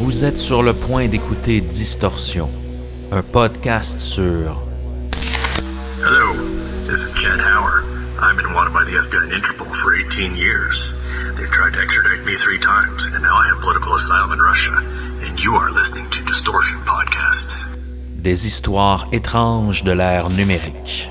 Vous êtes sur le point d'écouter Distorsion, un podcast sur... Hello, this is Chad Hauer. I've been wanted by the FBI and Interpol for 18 years. They've tried to extradite me 3 times, and now I have political asylum in Russia. And you are listening to Distortion Podcast. Des histoires étranges de l'ère numérique.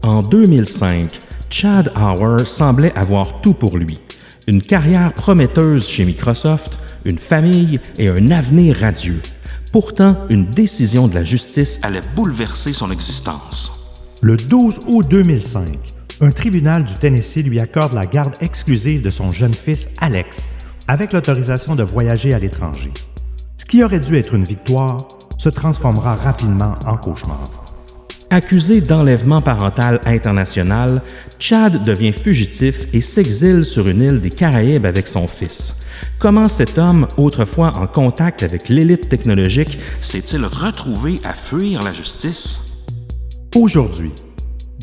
En 2005, Chad Hauer semblait avoir tout pour lui. Une carrière prometteuse chez Microsoft, une famille et un avenir radieux. Pourtant, une décision de la justice allait bouleverser son existence. Le 12 août 2005, un tribunal du Tennessee lui accorde la garde exclusive de son jeune fils Alex, avec l'autorisation de voyager à l'étranger. Ce qui aurait dû être une victoire se transformera rapidement en cauchemar. Accusé d'enlèvement parental international, Chad devient fugitif et s'exile sur une île des Caraïbes avec son fils. Comment cet homme, autrefois en contact avec l'élite technologique, s'est-il retrouvé à fuir la justice? Aujourd'hui,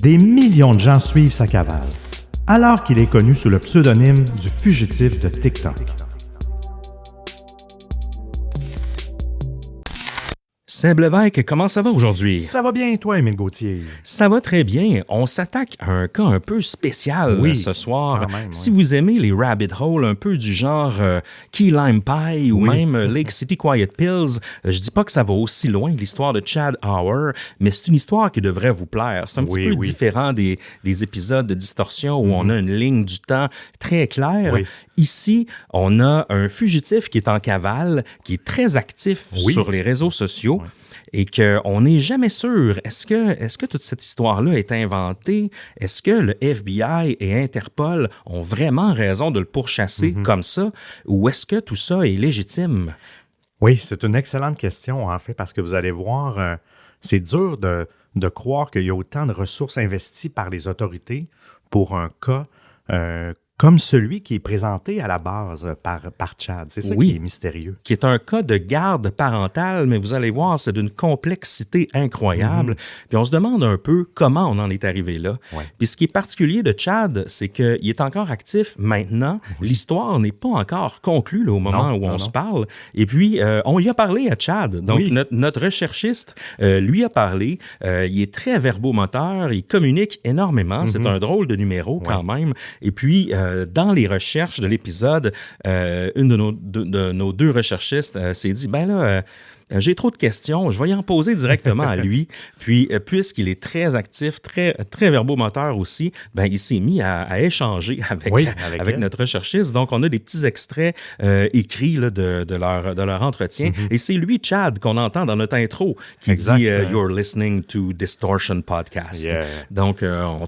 des millions de gens suivent sa cavale, alors qu'il est connu sous le pseudonyme du fugitif de TikTok. Seb Lévesque, comment ça va aujourd'hui? Ça va bien, toi, Émile Gauthier? Ça va très bien. On s'attaque à un cas un peu spécial ce soir. Même, si vous aimez les rabbit holes un peu du genre Key Lime Pie ou même Lake City Quiet Pills, je dis pas que ça va aussi loin de l'histoire de Chad Hauer, mais c'est une histoire qui devrait vous plaire. C'est un petit peu différent des épisodes de Distorsion où on a une ligne du temps très claire. Ici, on a un fugitif qui est en cavale, qui est très actif sur les réseaux sociaux. Et qu'on n'est jamais sûr, est-ce que toute cette histoire-là est inventée? Est-ce que le FBI et Interpol ont vraiment raison de le pourchasser comme ça? Ou est-ce que tout ça est légitime? Oui, c'est une excellente question, en fait, parce que vous allez voir, c'est dur de croire qu'il y a autant de ressources investies par les autorités pour un cas comme celui qui est présenté à la base par Chad. C'est ça qui est mystérieux. Qui est un cas de garde parentale, mais vous allez voir, c'est d'une complexité incroyable. Puis on se demande un peu comment on en est arrivé là. Puis ce qui est particulier de Chad, c'est qu'il est encore actif maintenant. L'histoire n'est pas encore conclue là, au moment où on se parle. Et puis, on y a parlé à Chad. Donc, notre recherchiste lui a parlé. Il est très verbomoteur, il communique énormément. C'est un drôle de numéro quand même. Et puis, dans les recherches de l'épisode, une de nos 2 recherchistes s'est dit, j'ai trop de questions, je vais y en poser directement à lui. Puis, puisqu'il est très actif, très, très verbomoteur aussi, il s'est mis à échanger avec notre recherchiste. Donc, on a des petits extraits écrits là, de leur entretien. Et c'est lui, Chad, qu'on entend dans notre intro, qui dit « You're listening to Distortion Podcast ». Donc,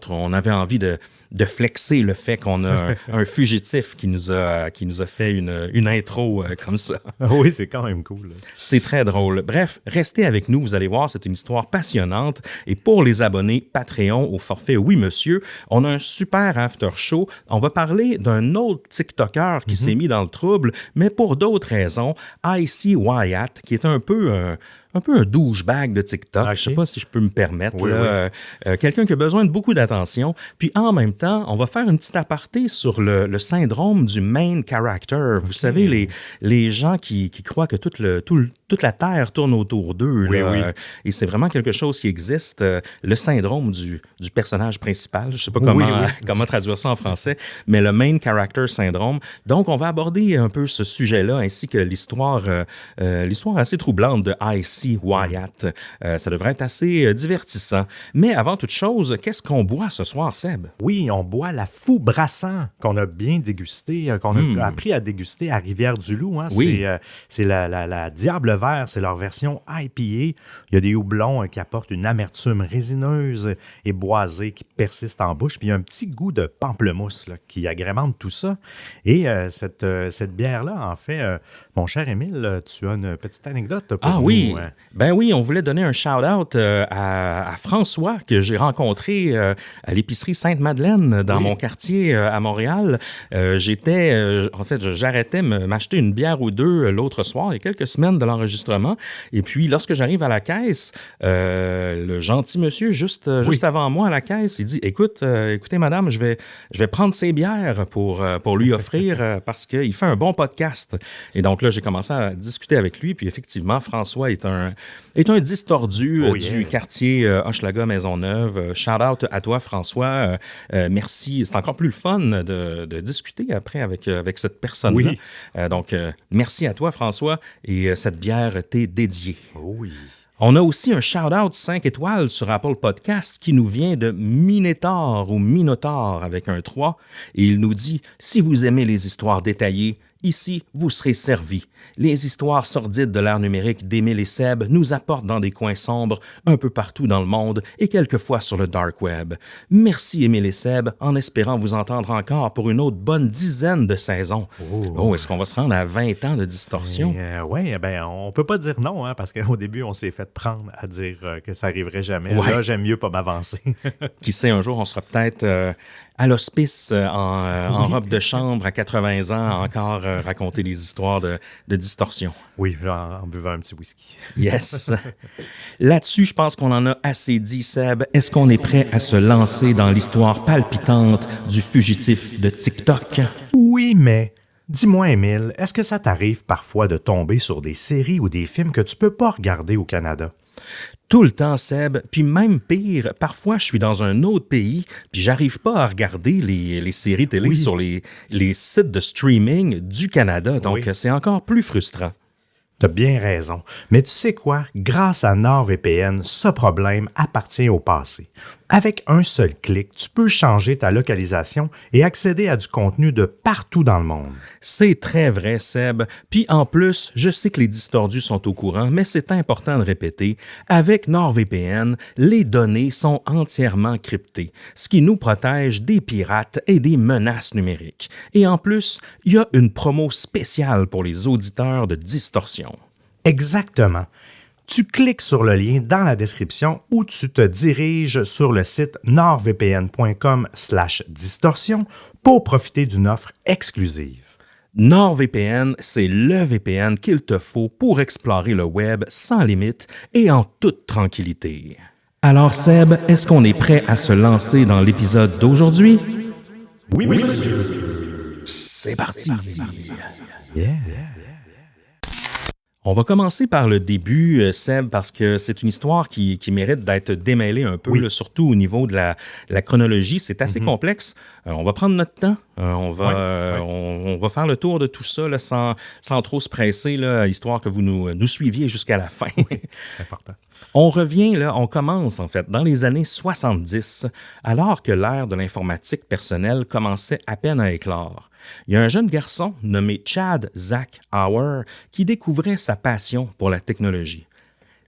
on avait envie de flexer le fait qu'on a un fugitif qui nous a fait une intro comme ça. Oui, c'est quand même cool. C'est très drôle. Bref, restez avec nous, vous allez voir, c'est une histoire passionnante. Et pour les abonnés Patreon au forfait Oui Monsieur, on a un super after show. On va parler d'un autre TikToker qui s'est mis dans le trouble, mais pour d'autres raisons. Icy Wyatt, qui est un peu un douchebag de TikTok, je sais pas si je peux me permettre. Quelqu'un qui a besoin de beaucoup d'attention. Puis en même temps, on va faire une petite aparté sur le syndrome du main character. Vous savez, les gens qui croient que toute la Terre tourne autour d'eux. Et c'est vraiment quelque chose qui existe. Le syndrome du personnage principal. Je sais pas comment traduire ça en français, mais le main character syndrome. Donc, on va aborder un peu ce sujet-là, ainsi que l'histoire assez troublante de Icy Wyatt. Ça devrait être assez divertissant. Mais avant toute chose, qu'est-ce qu'on boit ce soir, Seb? Oui, on boit la Fou Brassant qu'on a bien dégusté, qu'on a appris à déguster à Rivière-du-Loup. C'est la Diable Vert, c'est leur version IPA. Il y a des houblons qui apportent une amertume résineuse et boisée qui persiste en bouche. Puis il y a un petit goût de pamplemousse qui agrémente tout ça. Et cette bière-là, en fait, Mon cher Émile, tu as une petite anecdote pour nous? Oui, ben oui, on voulait donner un shout-out à François que j'ai rencontré à l'épicerie Sainte-Madeleine dans mon quartier à Montréal. J'arrêtais m'acheter une bière ou deux l'autre soir, il y a quelques semaines de l'enregistrement. Et puis, lorsque j'arrive à la caisse, le gentil monsieur juste avant moi à la caisse, il dit, écoutez madame, je vais prendre ces bières pour lui offrir parce qu'il fait un bon podcast. Et donc là, j'ai commencé à discuter avec lui, puis effectivement, François est un distordu du quartier Hochelaga Maisonneuve. Shout-out à toi, François. Merci. C'est encore plus le fun de discuter après avec cette personne-là. Oui. Donc, merci à toi, François, et cette bière t'est dédiée. Oui. On a aussi un shout-out 5 étoiles sur Apple Podcast qui nous vient de Minotaur ou Minotaur avec un 3. Et il nous dit « Si vous aimez les histoires détaillées, ici, vous serez servis. Les histoires sordides de l'ère numérique d'Émile et Seb nous apportent dans des coins sombres un peu partout dans le monde et quelquefois sur le dark web. Merci Émile et Seb, en espérant vous entendre encore pour une autre bonne dizaine de saisons. » Est-ce qu'on va se rendre à 20 ans de distorsion? Oui, on peut pas dire non, parce qu'au début, on s'est fait prendre à dire que ça arriverait jamais. Ouais. Là, j'aime mieux pas m'avancer. Qui sait, un jour, on sera peut-être à l'hospice en robe de chambre à 80 ans, encore raconter des histoires de distorsion. Oui, en buvant un petit whisky. Yes. Là-dessus, je pense qu'on en a assez dit, Seb. Est-ce qu'on est prêt à se lancer dans l'histoire palpitante du fugitif de TikTok? Oui, mais dis-moi, Émile, est-ce que ça t'arrive parfois de tomber sur des séries ou des films que tu peux pas regarder au Canada? Tout le temps, Seb. Puis même pire, parfois, je suis dans un autre pays, puis j'arrive pas à regarder les séries télé sur les sites de streaming du Canada. Donc, c'est encore plus frustrant. T'as bien raison. Mais tu sais quoi? Grâce à NordVPN, ce problème appartient au passé. Avec un seul clic, tu peux changer ta localisation et accéder à du contenu de partout dans le monde. C'est très vrai, Seb. Puis en plus, je sais que les distordus sont au courant, mais c'est important de répéter, avec NordVPN, les données sont entièrement cryptées, ce qui nous protège des pirates et des menaces numériques. Et en plus, il y a une promo spéciale pour les auditeurs de Distorsion. Exactement. Tu cliques sur le lien dans la description ou tu te diriges sur le site nordvpn.com/distorsion pour profiter d'une offre exclusive. NordVPN, c'est le VPN qu'il te faut pour explorer le web sans limite et en toute tranquillité. Alors Seb, est-ce qu'on est prêt à se lancer dans l'épisode d'aujourd'hui? Oui, monsieur. C'est parti. Yeah. On va commencer par le début, Seb, parce que c'est une histoire qui mérite d'être démêlée un peu, là, surtout au niveau de la chronologie. C'est assez complexe. On va prendre notre temps. On va faire le tour de tout ça là, sans trop se presser, là, histoire que vous nous suiviez jusqu'à la fin. Oui, c'est important. On revient, là, on commence en fait dans les années 70, alors que l'ère de l'informatique personnelle commençait à peine à éclore. Il y a un jeune garçon nommé Chad Zach Hauer qui découvrait sa passion pour la technologie.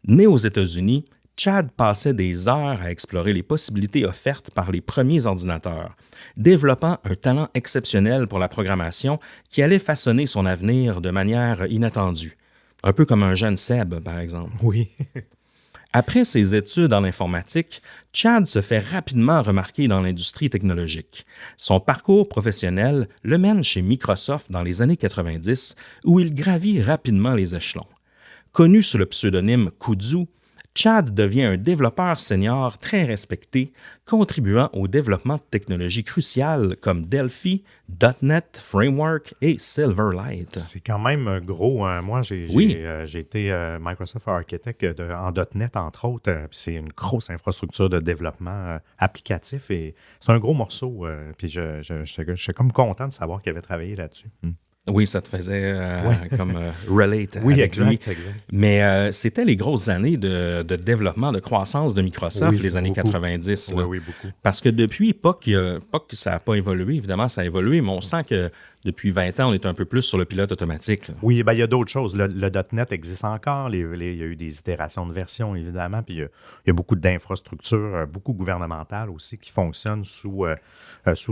Né aux États-Unis, Chad passait des heures à explorer les possibilités offertes par les premiers ordinateurs, développant un talent exceptionnel pour la programmation qui allait façonner son avenir de manière inattendue. Un peu comme un jeune Seb, par exemple. Oui. Après ses études en informatique, Chad se fait rapidement remarquer dans l'industrie technologique. Son parcours professionnel le mène chez Microsoft dans les années 90, où il gravit rapidement les échelons. Connu sous le pseudonyme Kudzu, Chad devient un développeur senior très respecté, contribuant au développement de technologies cruciales comme Delphi, .NET Framework et Silverlight. C'est quand même gros. Moi, j'ai été Microsoft Architect en .NET, entre autres. C'est une grosse infrastructure de développement applicatif et c'est un gros morceau. Puis je suis comme content de savoir qu'il avait travaillé là-dessus. Oui, ça te faisait comme relate oui, avec lui. Exact. Mais c'était les grosses années de développement, de croissance de Microsoft, les années 90. Là. Oui, beaucoup. Parce que depuis, pas que ça n'a pas évolué, évidemment, ça a évolué, mais on sent que depuis 20 ans, on est un peu plus sur le pilote automatique. Là. Oui, ben, il y a d'autres choses. Le .NET existe encore. Il y a eu des itérations de version, évidemment. Puis il y a beaucoup d'infrastructures, beaucoup gouvernementales aussi, qui fonctionnent sous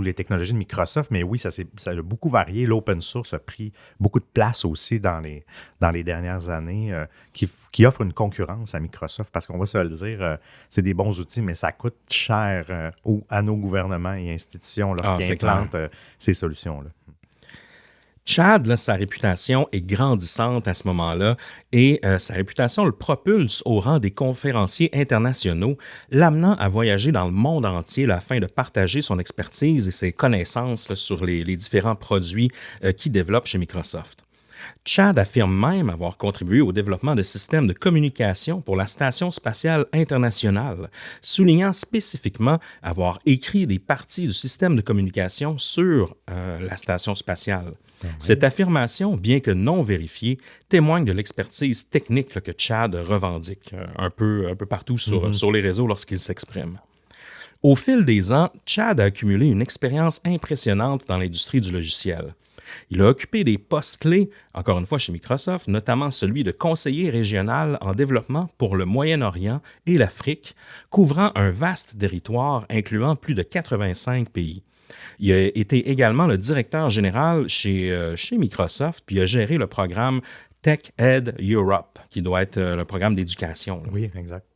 les technologies de Microsoft. Mais oui, ça a beaucoup varié. L'open source a pris beaucoup de place aussi dans les dernières années, qui offre une concurrence à Microsoft. Parce qu'on va se le dire, c'est des bons outils, mais ça coûte cher à nos gouvernements et institutions lorsqu'ils implantent ces solutions-là. Chad, là, sa réputation est grandissante à ce moment-là et sa réputation le propulse au rang des conférenciers internationaux, l'amenant à voyager dans le monde entier là, afin de partager son expertise et ses connaissances là, sur les différents produits qu'il développe chez Microsoft. Chad affirme même avoir contribué au développement de systèmes de communication pour la Station spatiale internationale, soulignant spécifiquement avoir écrit des parties du système de communication sur la Station spatiale. Cette affirmation, bien que non vérifiée, témoigne de l'expertise technique là, que Chad revendique un peu partout sur les réseaux lorsqu'il s'exprime. Au fil des ans, Chad a accumulé une expérience impressionnante dans l'industrie du logiciel. Il a occupé des postes clés, encore une fois chez Microsoft, notamment celui de conseiller régional en développement pour le Moyen-Orient et l'Afrique, couvrant un vaste territoire incluant plus de 85 pays. Il a été également le directeur général chez Microsoft, puis il a géré le programme Tech Ed Europe, qui doit être le programme d'éducation. Là. Oui, exact.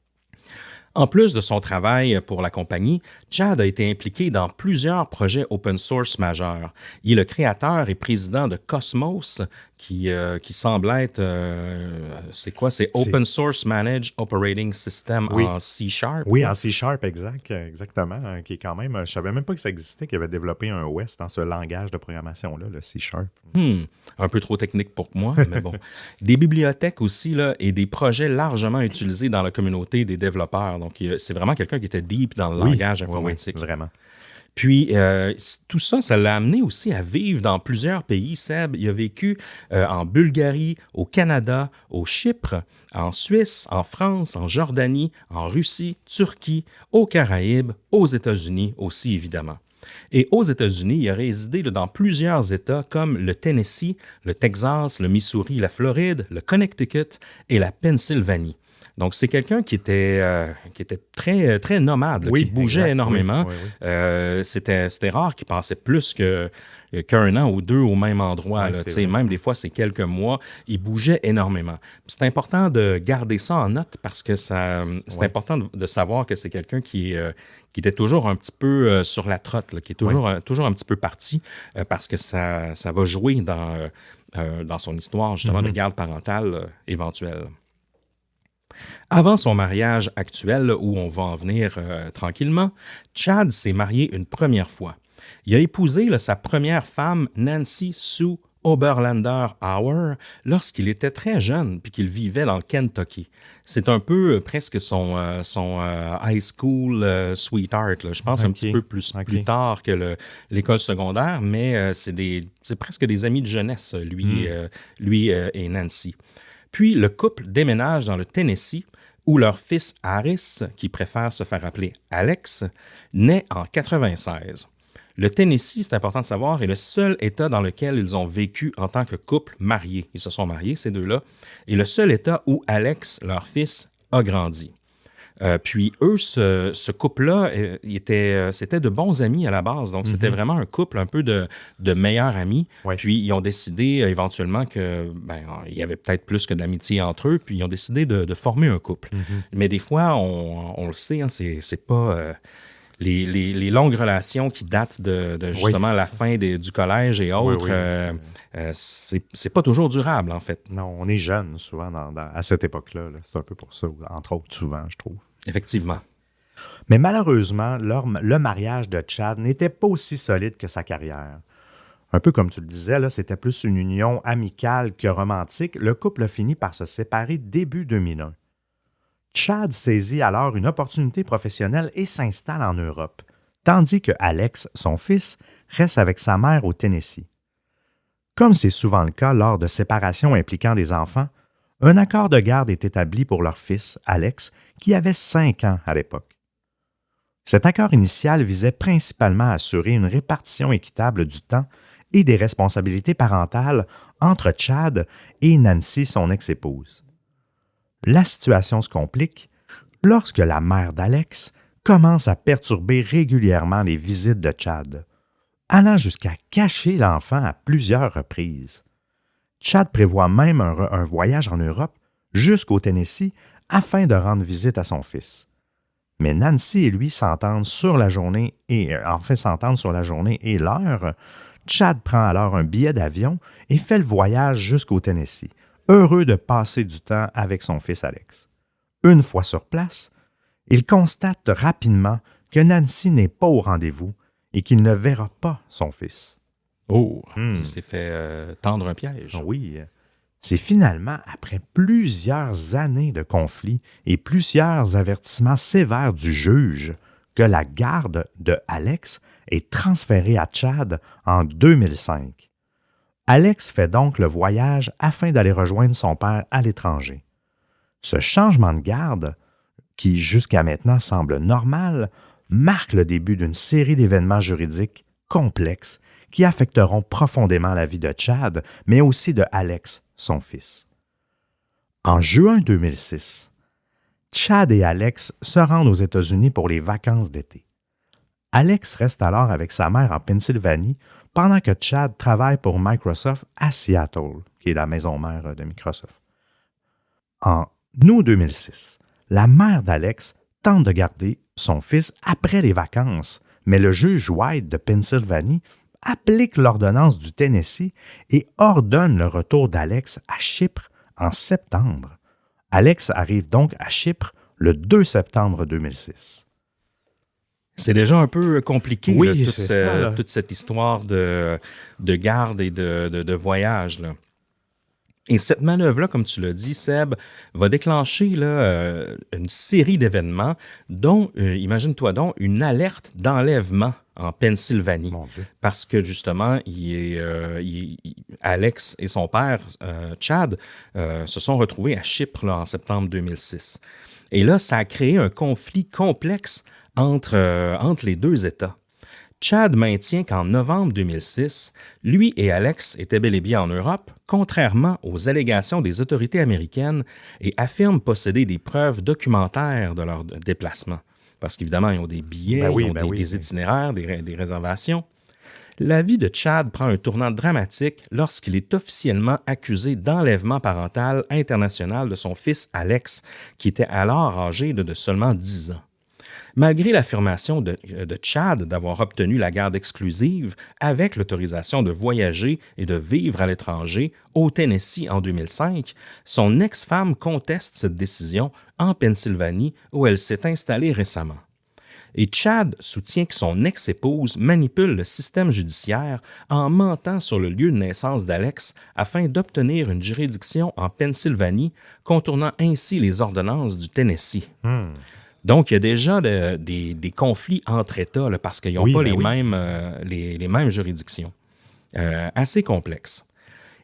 En plus de son travail pour la compagnie, Chad a été impliqué dans plusieurs projets open source majeurs. Il est le créateur et président de Cosmos, qui semble être, c'est quoi? C'est Open Source Managed Operating System en C#. Oui, en C#, exactement, qui est quand même, je savais même pas que ça existait, qu'il avait développé un OS dans ce langage de programmation-là, le C#. Un peu trop technique pour moi, mais bon. Des bibliothèques aussi, là, et des projets largement utilisés dans la communauté des développeurs. Donc, c'est vraiment quelqu'un qui était deep dans le langage informatique. Oui, vraiment. Puis, tout ça, ça l'a amené aussi à vivre dans plusieurs pays. Seb, il a vécu en Bulgarie, au Canada, au Chypre, en Suisse, en France, en Jordanie, en Russie, Turquie, aux Caraïbes, aux États-Unis aussi, évidemment. Et aux États-Unis, il a résidé dans plusieurs États comme le Tennessee, le Texas, le Missouri, la Floride, le Connecticut et la Pennsylvanie. Donc, c'est quelqu'un qui était très, très nomade, là, qui bougeait énormément. Oui. C'était rare qu'il passait plus qu'un an ou deux au même endroit. Là, même des fois, c'est quelques mois. Il bougeait énormément. C'est important de garder ça en note parce que c'est important de savoir que c'est quelqu'un qui était toujours un petit peu sur la trotte, là, qui est toujours un petit peu parti parce que ça va jouer dans son histoire, justement, de garde parentale éventuelle. Avant son mariage actuel, où on va en venir tranquillement, Chad s'est marié une première fois. Il a épousé sa première femme, Nancy Sue Oberlander-Auer, lorsqu'il était très jeune puis qu'il vivait dans le Kentucky. C'est un peu presque son high school sweetheart. Là. Je pense un petit peu plus tard que l'école secondaire, mais c'est presque des amis de jeunesse, lui et Nancy. Puis le couple déménage dans le Tennessee, où leur fils Harris, qui préfère se faire appeler Alex, naît en 1996. Le Tennessee, c'est important de savoir, est le seul État dans lequel ils ont vécu en tant que couple marié. Ils se sont mariés, ces deux-là, et le seul État où Alex, leur fils, a grandi. Puis eux, ce couple-là, c'était de bons amis à la base. Donc, c'était vraiment un couple un peu de meilleurs amis. Ouais. Puis, ils ont décidé éventuellement qu'il y avait peut-être plus que d'amitié entre eux. Puis, ils ont décidé de former un couple. Mais des fois, on le sait, hein, c'est pas... Les longues relations qui datent de justement la fin du collège et autres, c'est pas toujours durable, en fait. Non, on est jeune souvent à cette époque-là. Là. C'est un peu pour ça, entre autres, souvent, je trouve. Effectivement. Mais malheureusement, le mariage de Chad n'était pas aussi solide que sa carrière. Un peu comme tu le disais, là, c'était plus une union amicale que romantique. Le couple a fini par se séparer début 2001. Chad saisit alors une opportunité professionnelle et s'installe en Europe, tandis que Alex, son fils, reste avec sa mère au Tennessee. Comme c'est souvent le cas lors de séparations impliquant des enfants, un accord de garde est établi pour leur fils, Alex, qui avait 5 ans à l'époque. Cet accord initial visait principalement à assurer une répartition équitable du temps et des responsabilités parentales entre Chad et Nancy, son ex-épouse. La situation se complique lorsque la mère d'Alex commence à perturber régulièrement les visites de Chad, allant jusqu'à cacher l'enfant à plusieurs reprises. Chad prévoit même un voyage en Europe jusqu'au Tennessee afin de rendre visite à son fils. Mais Nancy et lui s'entendent sur la journée et l'heure. Chad prend alors un billet d'avion et fait le voyage jusqu'au Tennessee, heureux de passer du temps avec son fils Alex. Une fois sur place, il constate rapidement que Nancy n'est pas au rendez-vous et qu'il ne verra pas son fils. Oh, il s'est fait tendre un piège. Oui. C'est finalement après plusieurs années de conflit et plusieurs avertissements sévères du juge que la garde de Alex est transférée à Chad en 2005. Alex fait donc le voyage afin d'aller rejoindre son père à l'étranger. Ce changement de garde, qui jusqu'à maintenant semble normal, marque le début d'une série d'événements juridiques complexes qui affecteront profondément la vie de Chad, mais aussi de Alex, son fils. En juin 2006, Chad et Alex se rendent aux États-Unis pour les vacances d'été. Alex reste alors avec sa mère en Pennsylvanie pendant que Chad travaille pour Microsoft à Seattle, qui est la maison mère de Microsoft. En août 2006, la mère d'Alex tente de garder son fils après les vacances, mais le juge White de Pennsylvanie applique l'ordonnance du Tennessee et ordonne le retour d'Alex à Chypre en septembre. Alex arrive donc à Chypre le 2 septembre 2006. C'est déjà un peu compliqué, oui, là, toute cette histoire de garde et de voyage. Là. Et cette manœuvre-là, comme tu l'as dit, Seb, va déclencher là, une série d'événements, dont, imagine-toi donc, une alerte d'enlèvement en Pennsylvanie. Mon Dieu. Parce que, justement, Alex et son père, Chad, se sont retrouvés à Chypre là, en septembre 2006. Et là, ça a créé un conflit complexe entre les deux États. Chad maintient qu'en novembre 2006, lui et Alex étaient bel et bien en Europe, contrairement aux allégations des autorités américaines, et affirme posséder des preuves documentaires de leur déplacement. Parce qu'évidemment, ils ont des billets, des itinéraires, des réservations. La vie de Chad prend un tournant dramatique lorsqu'il est officiellement accusé d'enlèvement parental international de son fils Alex, qui était alors âgé de seulement 10 ans. Malgré l'affirmation de Chad d'avoir obtenu la garde exclusive avec l'autorisation de voyager et de vivre à l'étranger au Tennessee en 2005, son ex-femme conteste cette décision en Pennsylvanie où elle s'est installée récemment. Et Chad soutient que son ex-épouse manipule le système judiciaire en mentant sur le lieu de naissance d'Alex afin d'obtenir une juridiction en Pennsylvanie, contournant ainsi les ordonnances du Tennessee. Donc, il y a déjà des conflits entre États là, parce qu'ils n'ont pas les mêmes juridictions. Assez complexe.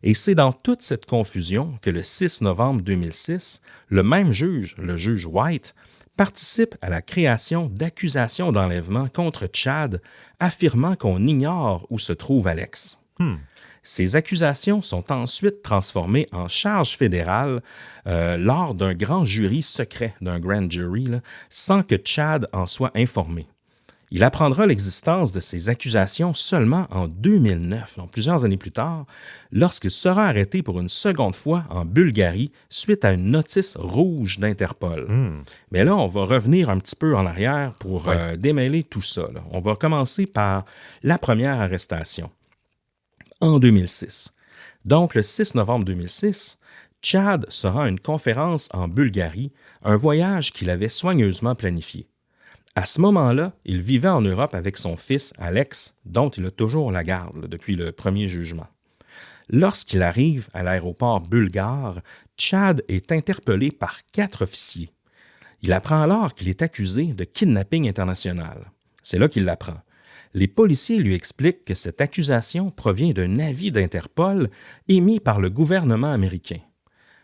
Et c'est dans toute cette confusion que le 6 novembre 2006, le même juge, le juge White, participe à la création d'accusations d'enlèvement contre Chad, affirmant qu'on ignore où se trouve Alex. Ces accusations sont ensuite transformées en charges fédérales lors d'un grand jury secret, d'un grand jury, là, sans que Chad en soit informé. Il apprendra l'existence de ces accusations seulement en 2009, donc plusieurs années plus tard, lorsqu'il sera arrêté pour une seconde fois en Bulgarie suite à une notice rouge d'Interpol. Mais là, on va revenir un petit peu en arrière pour démêler tout ça. Là. On va commencer par la première arrestation. En 2006. Donc, le 6 novembre 2006, Chad se rend à une conférence en Bulgarie, un voyage qu'il avait soigneusement planifié. À ce moment-là, il vivait en Europe avec son fils Alex, dont il a toujours la garde là, depuis le premier jugement. Lorsqu'il arrive à l'aéroport bulgare, Chad est interpellé par 4 officiers. Il apprend alors qu'il est accusé de kidnapping international. C'est là qu'il l'apprend. Les policiers lui expliquent que cette accusation provient d'un avis d'Interpol émis par le gouvernement américain.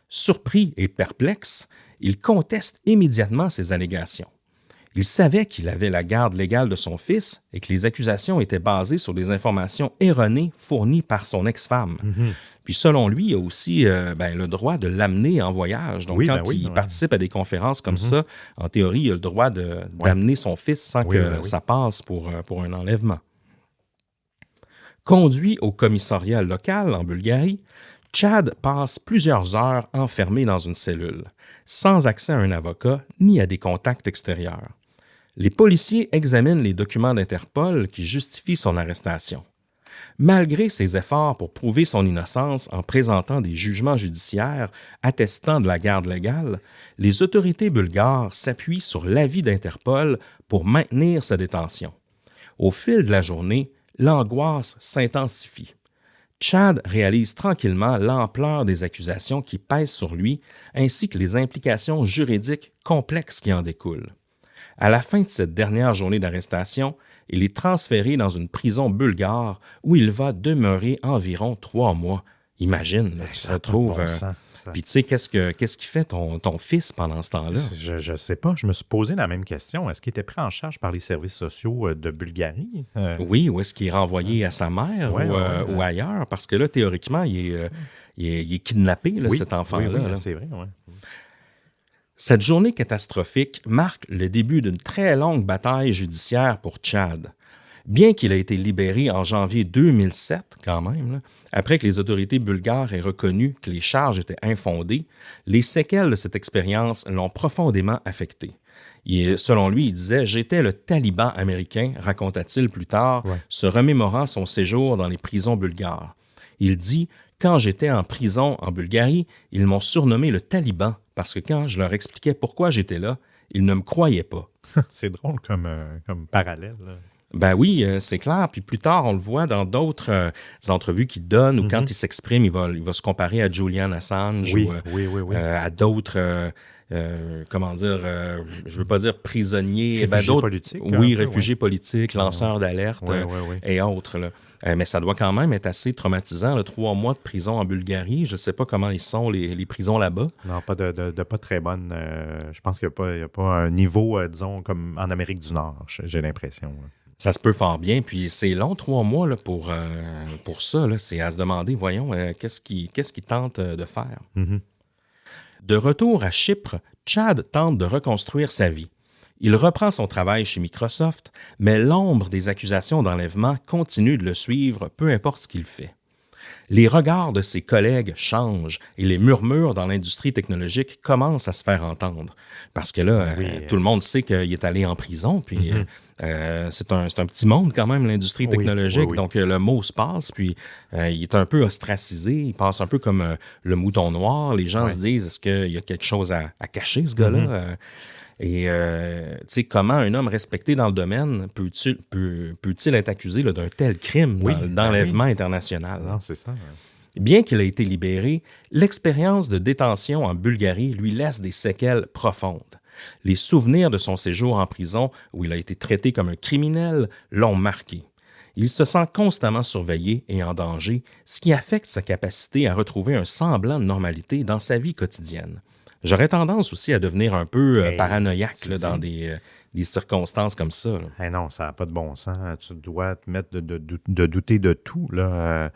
Surpris et perplexe, il conteste immédiatement ces allégations. Il savait qu'il avait la garde légale de son fils et que les accusations étaient basées sur des informations erronées fournies par son ex-femme. Puis selon lui, il a aussi le droit de l'amener en voyage. Donc quand il participe à des conférences comme ça, en théorie, il a le droit d'amener son fils sans que ça passe pour un enlèvement. Conduit au commissariat local en Bulgarie, Chad passe plusieurs heures enfermé dans une cellule, sans accès à un avocat ni à des contacts extérieurs. Les policiers examinent les documents d'Interpol qui justifient son arrestation. Malgré ses efforts pour prouver son innocence en présentant des jugements judiciaires attestant de la garde légale, les autorités bulgares s'appuient sur l'avis d'Interpol pour maintenir sa détention. Au fil de la journée, l'angoisse s'intensifie. Chad réalise tranquillement l'ampleur des accusations qui pèsent sur lui, ainsi que les implications juridiques complexes qui en découlent. À la fin de cette dernière journée d'arrestation, il est transféré dans une prison bulgare où il va demeurer environ 3 mois. Imagine, là, tu te retrouves... Puis tu sais, qu'est-ce qui fait ton fils pendant ce temps-là? Je ne sais pas. Je me suis posé la même question. Est-ce qu'il était pris en charge par les services sociaux de Bulgarie? Oui, ou est-ce qu'il est renvoyé à sa mère ou ailleurs? Parce que là, théoriquement, il est kidnappé, là, cet enfant-là. Oui, là. C'est vrai, oui. Cette journée catastrophique marque le début d'une très longue bataille judiciaire pour Chad. Bien qu'il ait été libéré en janvier 2007, quand même, là, après que les autorités bulgares aient reconnu que les charges étaient infondées, les séquelles de cette expérience l'ont profondément affecté. Selon lui, il disait « J'étais le taliban américain », raconta-t-il plus tard, se remémorant son séjour dans les prisons bulgares. Il dit « Quand j'étais en prison en Bulgarie, ils m'ont surnommé le taliban parce que quand je leur expliquais pourquoi j'étais là, ils ne me croyaient pas. » C'est drôle comme parallèle, là. Ben oui, c'est clair. Puis plus tard, on le voit dans d'autres entrevues qu'il donne ou quand il s'exprime, il va se comparer à Julian Assange ou à d'autres, je veux pas dire prisonniers. Réfugiés politiques. Réfugiés politiques, lanceurs d'alerte et autres. Là. Mais ça doit quand même être assez traumatisant, là, 3 mois de prison en Bulgarie. Je sais pas comment ils sont, les prisons là-bas. Non, pas très bonnes. Je pense qu'il n'y a pas un niveau, disons, comme en Amérique du Nord, j'ai l'impression. Là. Ça se peut fort bien, puis c'est long, 3 mois là, pour ça. Là. C'est à se demander, voyons, qu'est-ce qu'il tente de faire. De retour à Chypre, Chad tente de reconstruire sa vie. Il reprend son travail chez Microsoft, mais l'ombre des accusations d'enlèvement continue de le suivre, peu importe ce qu'il fait. Les regards de ses collègues changent et les murmures dans l'industrie technologique commencent à se faire entendre. Parce que là, tout le monde sait qu'il est allé en prison, puis c'est un petit monde quand même, l'industrie technologique. Donc le mot se passe, puis il est un peu ostracisé, il passe un peu comme le mouton noir. Les gens se disent, est-ce qu'il y a quelque chose à cacher, ce gars-là? Et tu sais, comment un homme respecté dans le domaine peut-il être accusé là, d'un tel crime d'enlèvement international? Non, c'est ça. Bien qu'il ait été libéré, l'expérience de détention en Bulgarie lui laisse des séquelles profondes. Les souvenirs de son séjour en prison, où il a été traité comme un criminel, l'ont marqué. Il se sent constamment surveillé et en danger, ce qui affecte sa capacité à retrouver un semblant de normalité dans sa vie quotidienne. J'aurais tendance aussi à devenir un peu paranoïaque là, dans des circonstances comme ça. Non, ça n'a pas de bon sens. Tu dois te mettre de douter de tout. Là.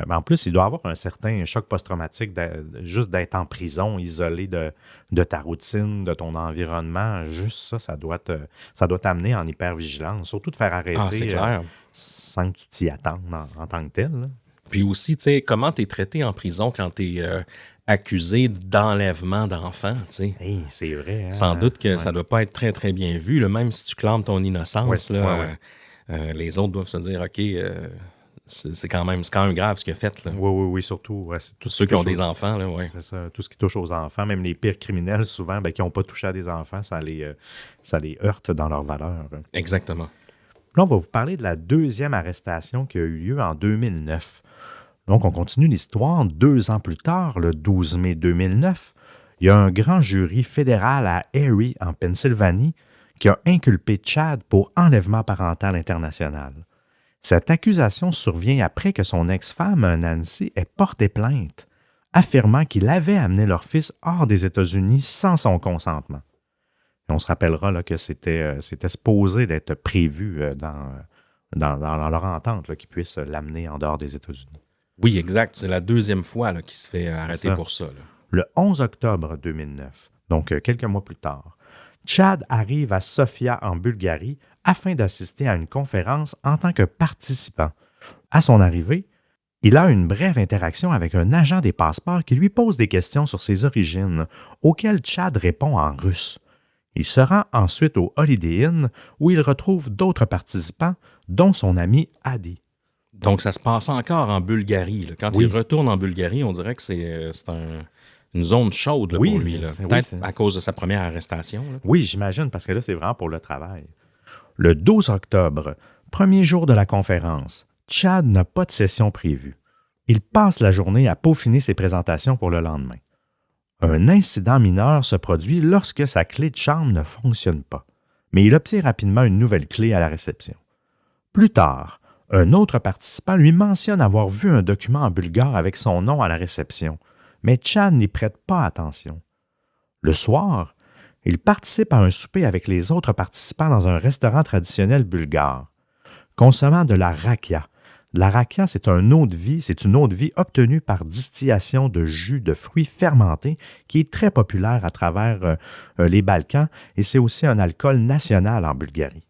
En plus, il doit y avoir un certain choc post-traumatique juste d'être en prison, isolé de ta routine, de ton environnement. Juste ça doit t'amener en hypervigilance. Surtout de faire arrêter c'est clair. Sans que tu t'y attendes en tant que tel. Là. Puis aussi, tu sais, comment tu es traité en prison quand tu es accusé d'enlèvement d'enfants, tu sais. Hey, c'est vrai. Hein? Sans doute que ça doit pas être très, très bien vu. Là, même si tu clames ton innocence, les autres doivent se dire, OK, c'est quand même grave ce qu'il a fait. Là. Oui, surtout. Tous ceux qui ont des enfants, là, oui. C'est ça, tout ce qui touche aux enfants, même les pires criminels, souvent, qui n'ont pas touché à des enfants, ça les heurte dans leurs valeurs. Exactement. Là, on va vous parler de la 2e arrestation qui a eu lieu en 2009. Donc, on continue l'histoire. 2 ans plus tard, le 12 mai 2009, il y a un grand jury fédéral à Erie, en Pennsylvanie, qui a inculpé Chad pour enlèvement parental international. Cette accusation survient après que son ex-femme, Nancy, ait porté plainte, affirmant qu'il avait amené leur fils hors des États-Unis sans son consentement. On se rappellera là, que c'était supposé d'être prévu dans leur entente là, qu'ils puissent l'amener en dehors des États-Unis. Oui, exact. C'est la deuxième fois là, qu'il se fait arrêter pour ça. Là. Le 11 octobre 2009, donc quelques mois plus tard, Chad arrive à Sofia, en Bulgarie, afin d'assister à une conférence en tant que participant. À son arrivée, il a une brève interaction avec un agent des passeports qui lui pose des questions sur ses origines, auxquelles Chad répond en russe. Il se rend ensuite au Holiday Inn, où il retrouve d'autres participants, dont son ami Adi. Donc, ça se passe encore en Bulgarie. Là. Quand il retourne en Bulgarie, on dirait que c'est une zone chaude là, pour lui. Là. Peut-être à cause de sa première arrestation. Là. Oui, j'imagine, parce que là, c'est vraiment pour le travail. Le 12 octobre, premier jour de la conférence, Chad n'a pas de session prévue. Il passe la journée à peaufiner ses présentations pour le lendemain. Un incident mineur se produit lorsque sa clé de chambre ne fonctionne pas, mais il obtient rapidement une nouvelle clé à la réception. Plus tard, un autre participant lui mentionne avoir vu un document en bulgare avec son nom à la réception, mais Chad n'y prête pas attention. Le soir, il participe à un souper avec les autres participants dans un restaurant traditionnel bulgare, consommant de la rakia. La rakia, c'est une eau de vie obtenue par distillation de jus de fruits fermentés qui est très populaire à travers les Balkans et c'est aussi un alcool national en Bulgarie.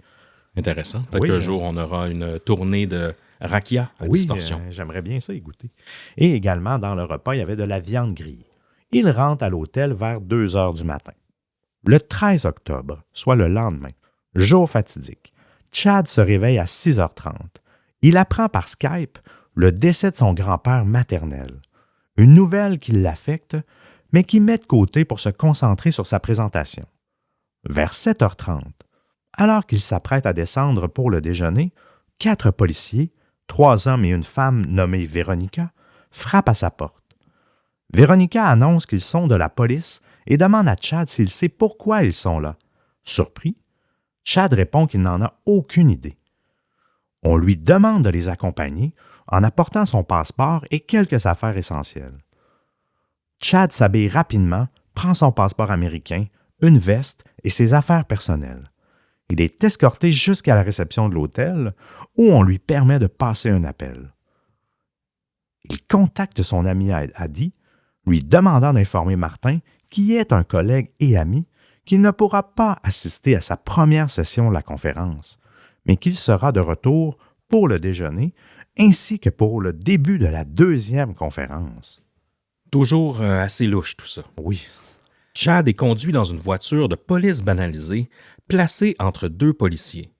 Intéressant. Peut-être qu'un jour, on aura une tournée de rakia à distorsion. J'aimerais bien ça y goûter. Et également, dans le repas, il y avait de la viande grillée. Il rentre à l'hôtel vers 2 heures du matin. Le 13 octobre, soit le lendemain, jour fatidique, Chad se réveille à 6h30. Il apprend par Skype le décès de son grand-père maternel, une nouvelle qui l'affecte, mais qui met de côté pour se concentrer sur sa présentation. Vers 7h30, alors qu'il s'apprête à descendre pour le déjeuner, 4 policiers, 3 hommes et une femme nommée Véronica, frappent à sa porte. Véronica annonce qu'ils sont de la police et demande à Chad s'il sait pourquoi ils sont là. Surpris, Chad répond qu'il n'en a aucune idée. On lui demande de les accompagner en apportant son passeport et quelques affaires essentielles. Chad s'habille rapidement, prend son passeport américain, une veste et ses affaires personnelles. Il est escorté jusqu'à la réception de l'hôtel où on lui permet de passer un appel. Il contacte son ami Adi, lui demandant d'informer Martin, qui est un collègue et ami, qu'il ne pourra pas assister à sa première session de la conférence, mais qu'il sera de retour pour le déjeuner ainsi que pour le début de la 2e conférence. Toujours assez louche tout ça. Oui. Chad est conduit dans une voiture de police banalisée, placée entre 2 policiers.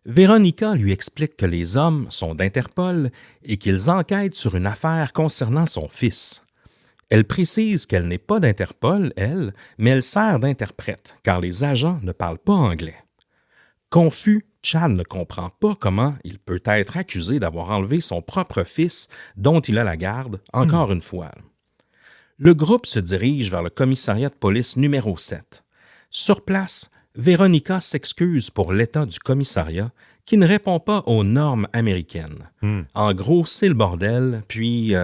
Véronica lui explique que les hommes sont d'Interpol et qu'ils enquêtent sur une affaire concernant son fils. Elle précise qu'elle n'est pas d'Interpol, elle, mais elle sert d'interprète, car les agents ne parlent pas anglais. Confus, Chad ne comprend pas comment il peut être accusé d'avoir enlevé son propre fils, dont il a la garde, encore une fois. Le groupe se dirige vers le commissariat de police numéro 7. Sur place, Véronica s'excuse pour l'état du commissariat qui ne répond pas aux normes américaines. En gros, c'est le bordel, puis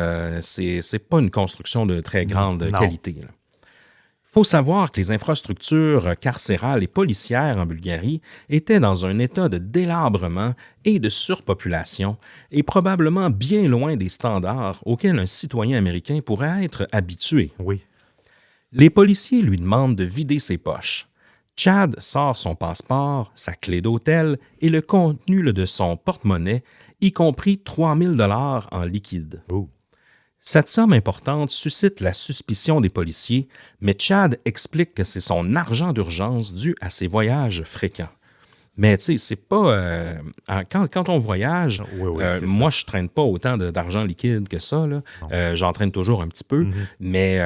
c'est pas une construction de très grande qualité. Il faut savoir que les infrastructures carcérales et policières en Bulgarie étaient dans un état de délabrement et de surpopulation et probablement bien loin des standards auxquels un citoyen américain pourrait être habitué. Oui. Les policiers lui demandent de vider ses poches. Chad sort son passeport, sa clé d'hôtel et le contenu de son porte-monnaie, y compris 3 000 $ en liquide. Cette somme importante suscite la suspicion des policiers, mais Chad explique que c'est son argent d'urgence dû à ses voyages fréquents. Mais tu sais, c'est pas... quand on voyage, moi, je traîne pas autant d'argent liquide que ça. J'en traîne toujours un petit peu, mais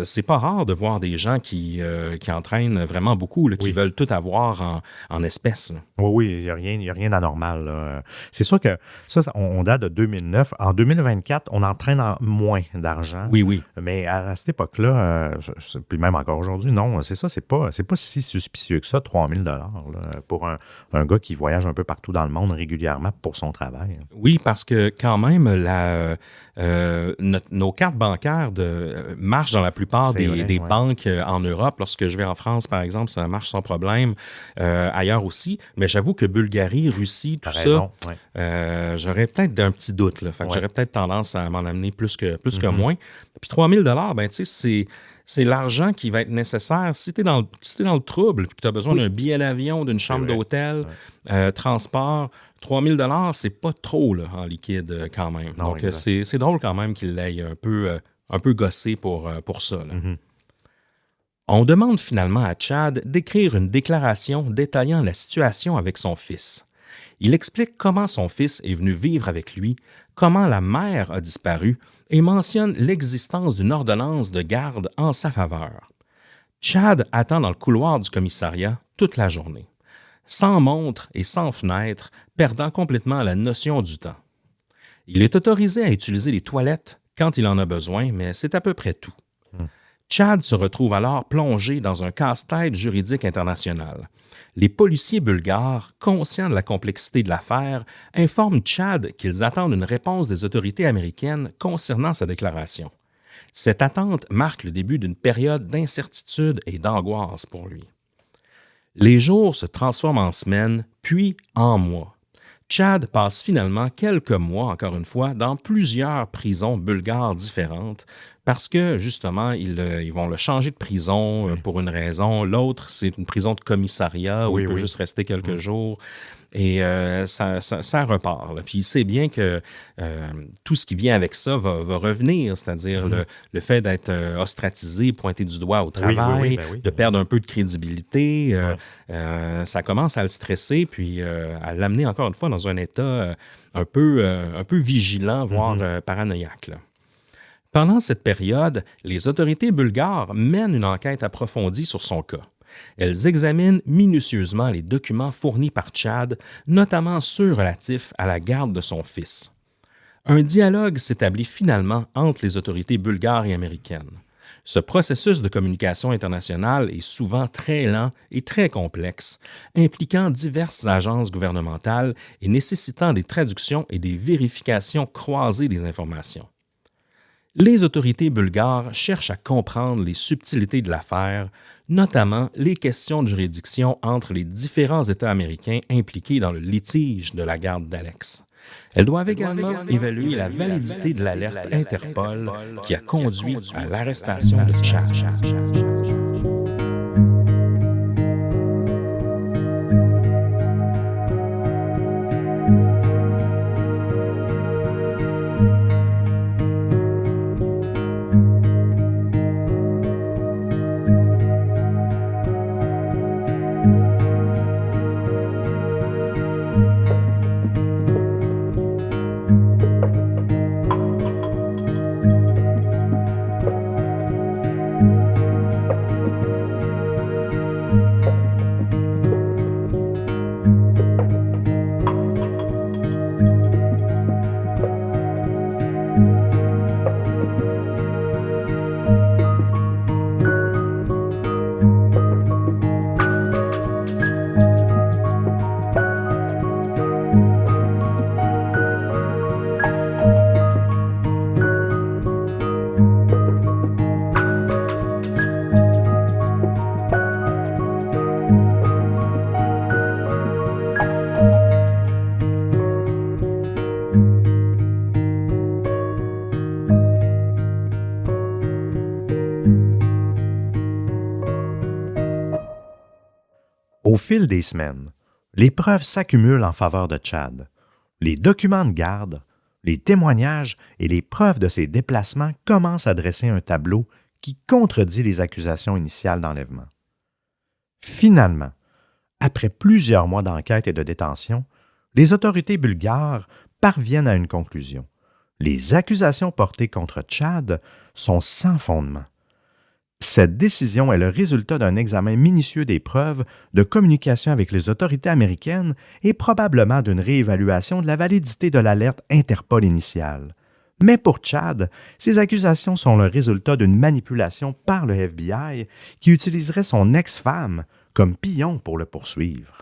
c'est pas rare de voir des gens qui entraînent vraiment beaucoup, qui veulent tout avoir en espèces. Là. Oui, il n'y a rien d'anormal. Là. C'est sûr que ça, on date de 2009. En 2024, on entraîne moins d'argent. Oui. Mais à cette époque-là, puis même encore aujourd'hui, non, c'est ça, c'est pas si suspicieux que ça, 3 000 $ pour un gars qui voyage un peu partout dans le monde régulièrement pour son travail. Oui, parce que quand même, nos cartes bancaires marchent dans la plupart des banques en Europe. Lorsque je vais en France, par exemple, ça marche sans problème. Ailleurs aussi. Mais j'avoue que Bulgarie, Russie, tout ça, j'aurais peut-être un petit doute. Là. Fait que j'aurais peut-être tendance à m'en amener plus que moins. Puis 3 000 $, ben, tu sais, c'est l'argent qui va être nécessaire si tu es dans le trouble et que tu as besoin d'un billet d'avion, d'une chambre d'hôtel, transport. 3 000 $, c'est pas trop là, en liquide quand même. Non, donc, c'est drôle quand même qu'il l'ait un peu gossé pour ça. Là. On demande finalement à Chad d'écrire une déclaration détaillant la situation avec son fils. Il explique comment son fils est venu vivre avec lui, comment la mère a disparu et mentionne l'existence d'une ordonnance de garde en sa faveur. Chad attend dans le couloir du commissariat toute la journée, sans montre et sans fenêtre, perdant complètement la notion du temps. Il est autorisé à utiliser les toilettes quand il en a besoin, mais c'est à peu près tout. Chad se retrouve alors plongé dans un casse-tête juridique international. Les policiers bulgares, conscients de la complexité de l'affaire, informent Chad qu'ils attendent une réponse des autorités américaines concernant sa déclaration. Cette attente marque le début d'une période d'incertitude et d'angoisse pour lui. Les jours se transforment en semaines, puis en mois. Chad passe finalement quelques mois, encore une fois, dans plusieurs prisons bulgares différentes parce que, justement, ils vont le changer de prison pour une raison. L'autre, c'est une prison de commissariat où il peut juste rester quelques jours. Et ça repart. Là. Puis il sait bien que tout ce qui vient avec ça va revenir, c'est-à-dire le fait d'être ostracisé, pointé du doigt au travail, de perdre un peu de crédibilité. Ça commence à le stresser, puis à l'amener encore une fois dans un état un peu vigilant, voire paranoïaque. Là. Pendant cette période, les autorités bulgares mènent une enquête approfondie sur son cas. Elles examinent minutieusement les documents fournis par Chad, notamment ceux relatifs à la garde de son fils. Un dialogue s'établit finalement entre les autorités bulgares et américaines. Ce processus de communication internationale est souvent très lent et très complexe, impliquant diverses agences gouvernementales et nécessitant des traductions et des vérifications croisées des informations. Les autorités bulgares cherchent à comprendre les subtilités de l'affaire, notamment les questions de juridiction entre les différents États américains impliqués dans le litige de la garde d'Alex. Elles doivent également évaluer la validité de l'alerte Interpol qui a conduit à l'arrestation de Chad. Au fil des semaines, les preuves s'accumulent en faveur de Chad. Les documents de garde, les témoignages et les preuves de ses déplacements commencent à dresser un tableau qui contredit les accusations initiales d'enlèvement. Finalement, après plusieurs mois d'enquête et de détention, les autorités bulgares parviennent à une conclusion. Les accusations portées contre Chad sont sans fondement. Cette décision est le résultat d'un examen minutieux des preuves, de communication avec les autorités américaines et probablement d'une réévaluation de la validité de l'alerte Interpol initiale. Mais pour Chad, ces accusations sont le résultat d'une manipulation par le FBI qui utiliserait son ex-femme comme pion pour le poursuivre.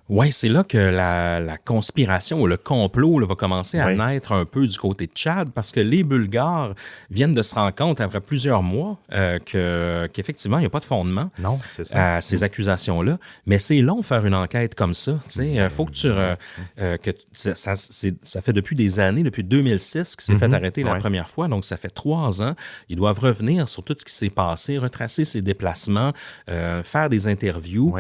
Oui, c'est là que la conspiration ou le complot là, va commencer à naître un peu du côté de Tchad parce que les Bulgares viennent de se rendre compte après plusieurs mois qu'effectivement, il n'y a pas de fondement à ces accusations-là. Mais c'est long de faire une enquête comme ça. Il faut que ça fait depuis des années, depuis 2006 qu'il s'est fait arrêter la première fois. Donc, ça fait 3 ans. Ils doivent revenir sur tout ce qui s'est passé, retracer ses déplacements, faire des interviews.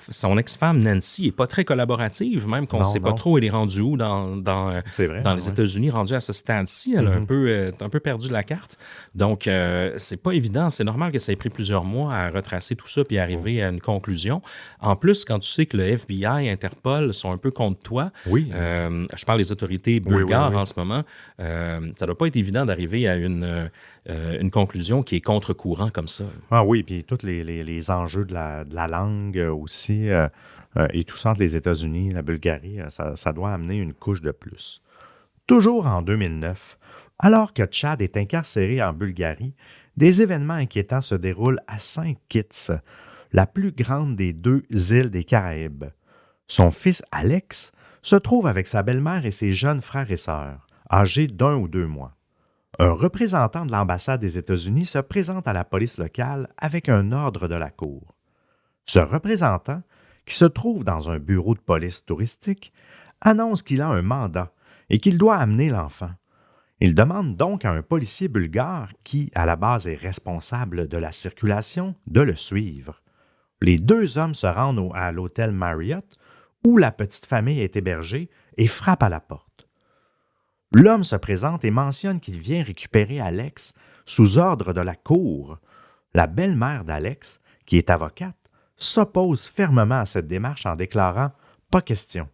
Son ex-femme, Nancy, n'est pas très collaborative, même qu'on ne sait pas trop elle est rendue où dans les États-Unis, rendue à ce stade-ci. Elle a un peu perdu la carte. Donc, c'est pas évident. C'est normal que ça ait pris plusieurs mois à retracer tout ça puis arriver à une conclusion. En plus, quand tu sais que le FBI, Interpol sont un peu contre toi, je parle des autorités bulgares en ce moment, ça doit pas être évident d'arriver à une conclusion qui est contre-courant comme ça. Ah oui, puis tous les enjeux de la langue aussi, et tout ça entre les États-Unis, la Bulgarie, ça doit amener une couche de plus. Toujours en 2009, alors que Chad est incarcéré en Bulgarie, des événements inquiétants se déroulent à Saint Kitts, la plus grande des 2 îles des Caraïbes. Son fils Alex se trouve avec sa belle-mère et ses jeunes frères et sœurs, âgés d'1 ou 2 mois. Un représentant de l'ambassade des États-Unis se présente à la police locale avec un ordre de la cour. Ce représentant, qui se trouve dans un bureau de police touristique, annonce qu'il a un mandat et qu'il doit amener l'enfant. Il demande donc à un policier bulgare, qui, à la base, est responsable de la circulation, de le suivre. Les 2 hommes se rendent à l'hôtel Marriott, où la petite famille est hébergée, et frappent à la porte. L'homme se présente et mentionne qu'il vient récupérer Alex sous ordre de la cour. La belle-mère d'Alex, qui est avocate, s'oppose fermement à cette démarche en déclarant « pas question ».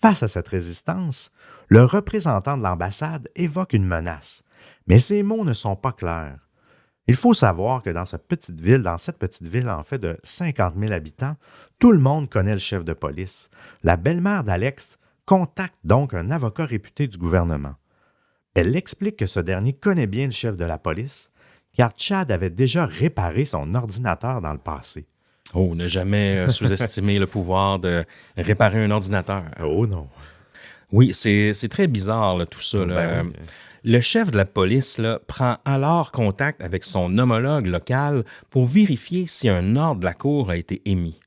Face à cette résistance, le représentant de l'ambassade évoque une menace, mais ces mots ne sont pas clairs. Il faut savoir que dans cette petite ville en fait de 50 000 habitants, tout le monde connaît le chef de police. La belle-mère d'Alex contacte donc un avocat réputé du gouvernement. Elle explique que ce dernier connaît bien le chef de la police, car Chad avait déjà réparé son ordinateur dans le passé. Oh, ne jamais sous-estimer le pouvoir de réparer un ordinateur. Oh non. Oui, c'est très bizarre là, tout ça. Là. Oui. Le chef de la police là, prend alors contact avec son homologue local pour vérifier si un ordre de la cour a été émis.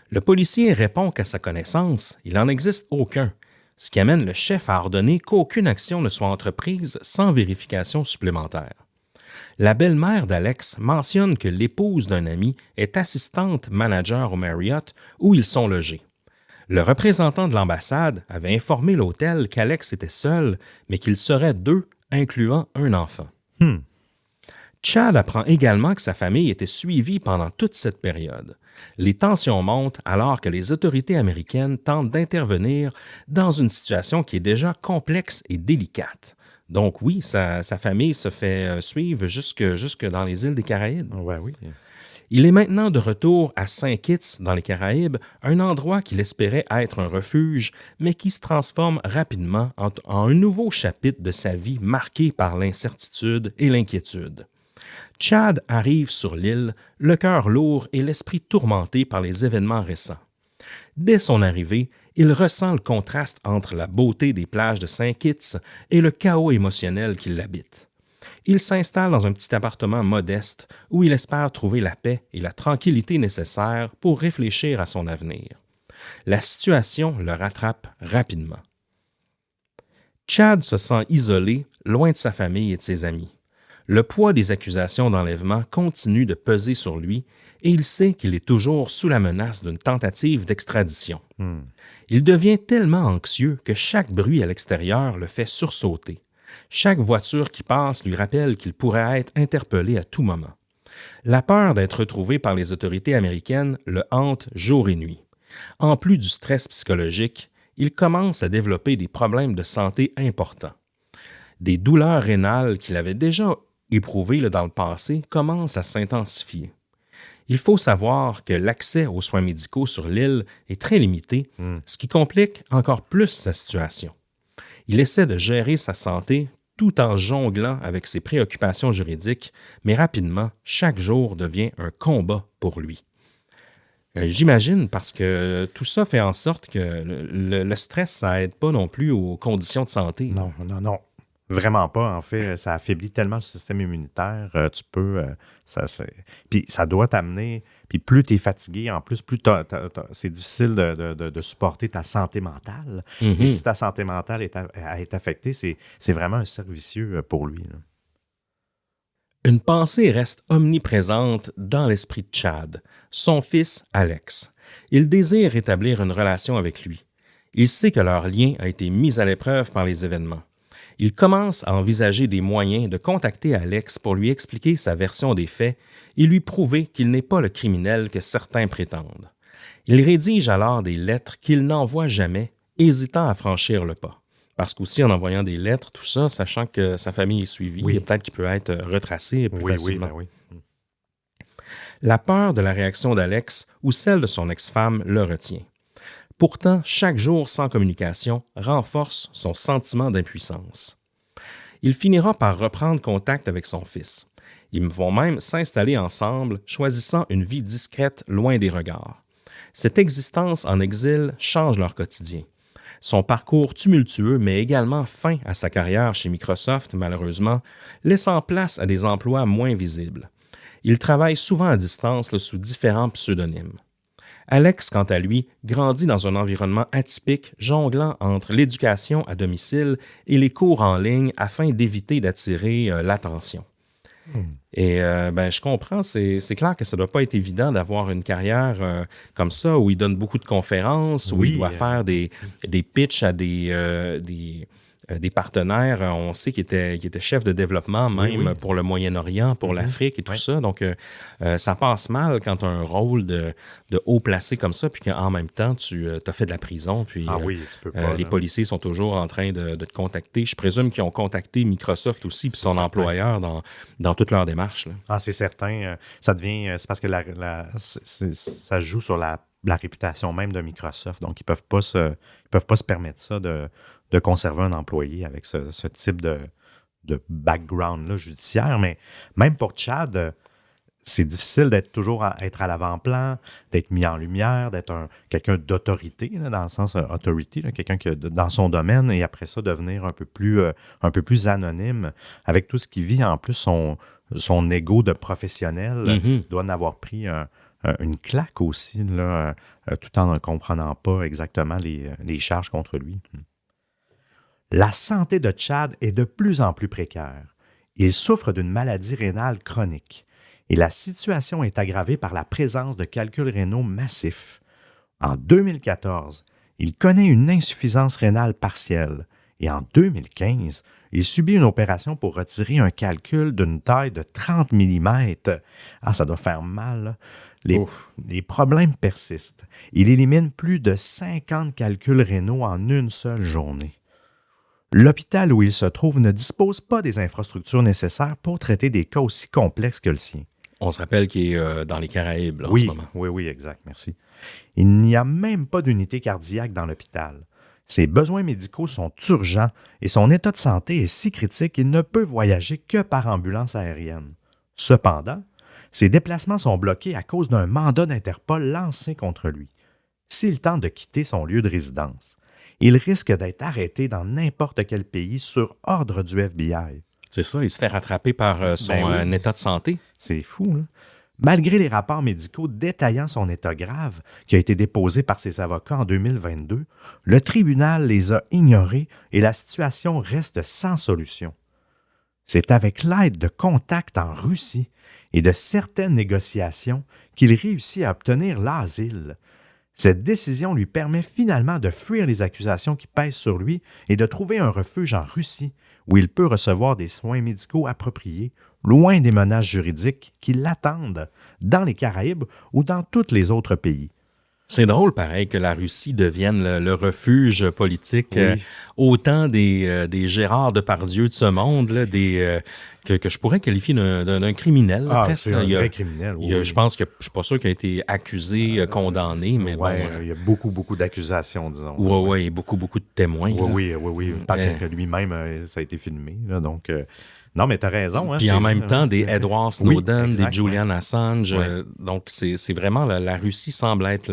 Le policier répond qu'à sa connaissance, il n'en existe aucun, ce qui amène le chef à ordonner qu'aucune action ne soit entreprise sans vérification supplémentaire. La belle-mère d'Alex mentionne que l'épouse d'un ami est assistante manager au Marriott où ils sont logés. Le représentant de l'ambassade avait informé l'hôtel qu'Alex était seul, mais qu'il serait 2, incluant un enfant. Chad apprend également que sa famille était suivie pendant toute cette période. Les tensions montent alors que les autorités américaines tentent d'intervenir dans une situation qui est déjà complexe et délicate. Donc oui, sa famille se fait suivre jusque dans les îles des Caraïbes. Ouais, oui. Il est maintenant de retour à Saint Kitts, dans les Caraïbes, un endroit qu'il espérait être un refuge, mais qui se transforme rapidement en un nouveau chapitre de sa vie marqué par l'incertitude et l'inquiétude. Chad arrive sur l'île, le cœur lourd et l'esprit tourmenté par les événements récents. Dès son arrivée, il ressent le contraste entre la beauté des plages de Saint Kitts et le chaos émotionnel qui l'habite. Il s'installe dans un petit appartement modeste où il espère trouver la paix et la tranquillité nécessaires pour réfléchir à son avenir. La situation le rattrape rapidement. Chad se sent isolé, loin de sa famille et de ses amis. Le poids des accusations d'enlèvement continue de peser sur lui et il sait qu'il est toujours sous la menace d'une tentative d'extradition. Il devient tellement anxieux que chaque bruit à l'extérieur le fait sursauter. Chaque voiture qui passe lui rappelle qu'il pourrait être interpellé à tout moment. La peur d'être retrouvé par les autorités américaines le hante jour et nuit. En plus du stress psychologique, il commence à développer des problèmes de santé importants. Des douleurs rénales qu'il avait déjà éprouvées dans le passé commencent à s'intensifier. Il faut savoir que l'accès aux soins médicaux sur l'île est très limité, ce qui complique encore plus sa situation. Il essaie de gérer sa santé tout en jonglant avec ses préoccupations juridiques, mais rapidement, chaque jour devient un combat pour lui. J'imagine, parce que tout ça fait en sorte que le stress, ça aide pas non plus aux conditions de santé. Non. Vraiment pas. En fait, ça affaiblit tellement le système immunitaire. Puis ça doit t'amener. Puis plus tu es fatigué, en plus, plus c'est difficile de supporter ta santé mentale. Mm-hmm. Et si ta santé mentale est affectée, c'est vraiment un cercle vicieux pour lui. Là. Une pensée reste omniprésente dans l'esprit de Chad, son fils Alex. Il désire établir une relation avec lui. Il sait que leur lien a été mis à l'épreuve par les événements. Il commence à envisager des moyens de contacter Alex pour lui expliquer sa version des faits et lui prouver qu'il n'est pas le criminel que certains prétendent. Il rédige alors des lettres qu'il n'envoie jamais, hésitant à franchir le pas. Parce qu'aussi, en envoyant des lettres, tout ça, sachant que sa famille est suivie, peut-être qu'il peut être retracé plus facilement. Oui. La peur de la réaction d'Alex ou celle de son ex-femme le retient. Pourtant, chaque jour sans communication renforce son sentiment d'impuissance. Il finira par reprendre contact avec son fils. Ils vont même s'installer ensemble, choisissant une vie discrète loin des regards. Cette existence en exil change leur quotidien. Son parcours tumultueux met également fin à sa carrière chez Microsoft, malheureusement, laissant place à des emplois moins visibles. Il travaille souvent à distance sous différents pseudonymes. Alex, quant à lui, grandit dans un environnement atypique, jonglant entre l'éducation à domicile et les cours en ligne afin d'éviter d'attirer l'attention. Et je comprends, c'est clair que ça ne doit pas être évident d'avoir une carrière comme ça, où il donne beaucoup de conférences, où il doit faire des pitchs à des partenaires. On sait qu'il était chef de développement même pour le Moyen-Orient, pour l'Afrique et tout ça. Donc, ça passe mal quand tu as un rôle de haut placé comme ça, puis qu'en même temps, tu as fait de la prison. Puis, tu peux pas, les policiers sont toujours en train de te contacter. Je présume qu'ils ont contacté Microsoft aussi, puis son employeur dans toute leur démarche. Là. Ah, c'est certain. Ça devient... C'est parce que ça joue sur la réputation même de Microsoft. Donc, ils peuvent pas se permettre ça de conserver un employé avec ce type de background-là judiciaire. Mais même pour Chad, c'est difficile d'être toujours être à l'avant-plan, d'être mis en lumière, d'être quelqu'un d'autorité, là, dans le sens authority, là, quelqu'un qui dans son domaine, et après ça, devenir un peu plus anonyme. Avec tout ce qu'il vit, en plus, son ego de professionnel doit en avoir pris une claque aussi, là, tout en ne comprenant pas exactement les charges contre lui. La santé de Chad est de plus en plus précaire. Il souffre d'une maladie rénale chronique et la situation est aggravée par la présence de calculs rénaux massifs. En 2014, il connaît une insuffisance rénale partielle et en 2015, il subit une opération pour retirer un calcul d'une taille de 30 mm. Ah, ça doit faire mal. Les problèmes persistent. Il élimine plus de 50 calculs rénaux en une seule journée. L'hôpital où il se trouve ne dispose pas des infrastructures nécessaires pour traiter des cas aussi complexes que le sien. On se rappelle qu'il est dans les Caraïbes là, en ce moment. Oui, exact, merci. Il n'y a même pas d'unité cardiaque dans l'hôpital. Ses besoins médicaux sont urgents et son état de santé est si critique qu'il ne peut voyager que par ambulance aérienne. Cependant, ses déplacements sont bloqués à cause d'un mandat d'Interpol lancé contre lui. S'il tente de quitter son lieu de résidence, il risque d'être arrêté dans n'importe quel pays sur ordre du FBI. C'est ça, il se fait rattraper par son état de santé. C'est fou, là. Malgré les rapports médicaux détaillant son état grave, qui a été déposé par ses avocats en 2022, le tribunal les a ignorés et la situation reste sans solution. C'est avec l'aide de contacts en Russie et de certaines négociations qu'il réussit à obtenir l'asile. Cette décision lui permet finalement de fuir les accusations qui pèsent sur lui et de trouver un refuge en Russie où il peut recevoir des soins médicaux appropriés, loin des menaces juridiques qui l'attendent dans les Caraïbes ou dans tous les autres pays. C'est drôle, pareil, que la Russie devienne le refuge politique autant des Gérard Depardieu de ce monde, là, que je pourrais qualifier d'un criminel. Presque. C'est un vrai criminel. Je pense que je ne suis pas sûr qu'il a été accusé, condamné, mais bon. Il y a beaucoup d'accusations, disons. Oui, beaucoup de témoins. Oui. Il paraît que lui-même, ça a été filmé. Là, donc, Non, mais t'as raison. Hein, puis en même temps, des Edward Snowden, exact, des Julian Assange. Ouais. Donc, c'est vraiment... La Russie semble être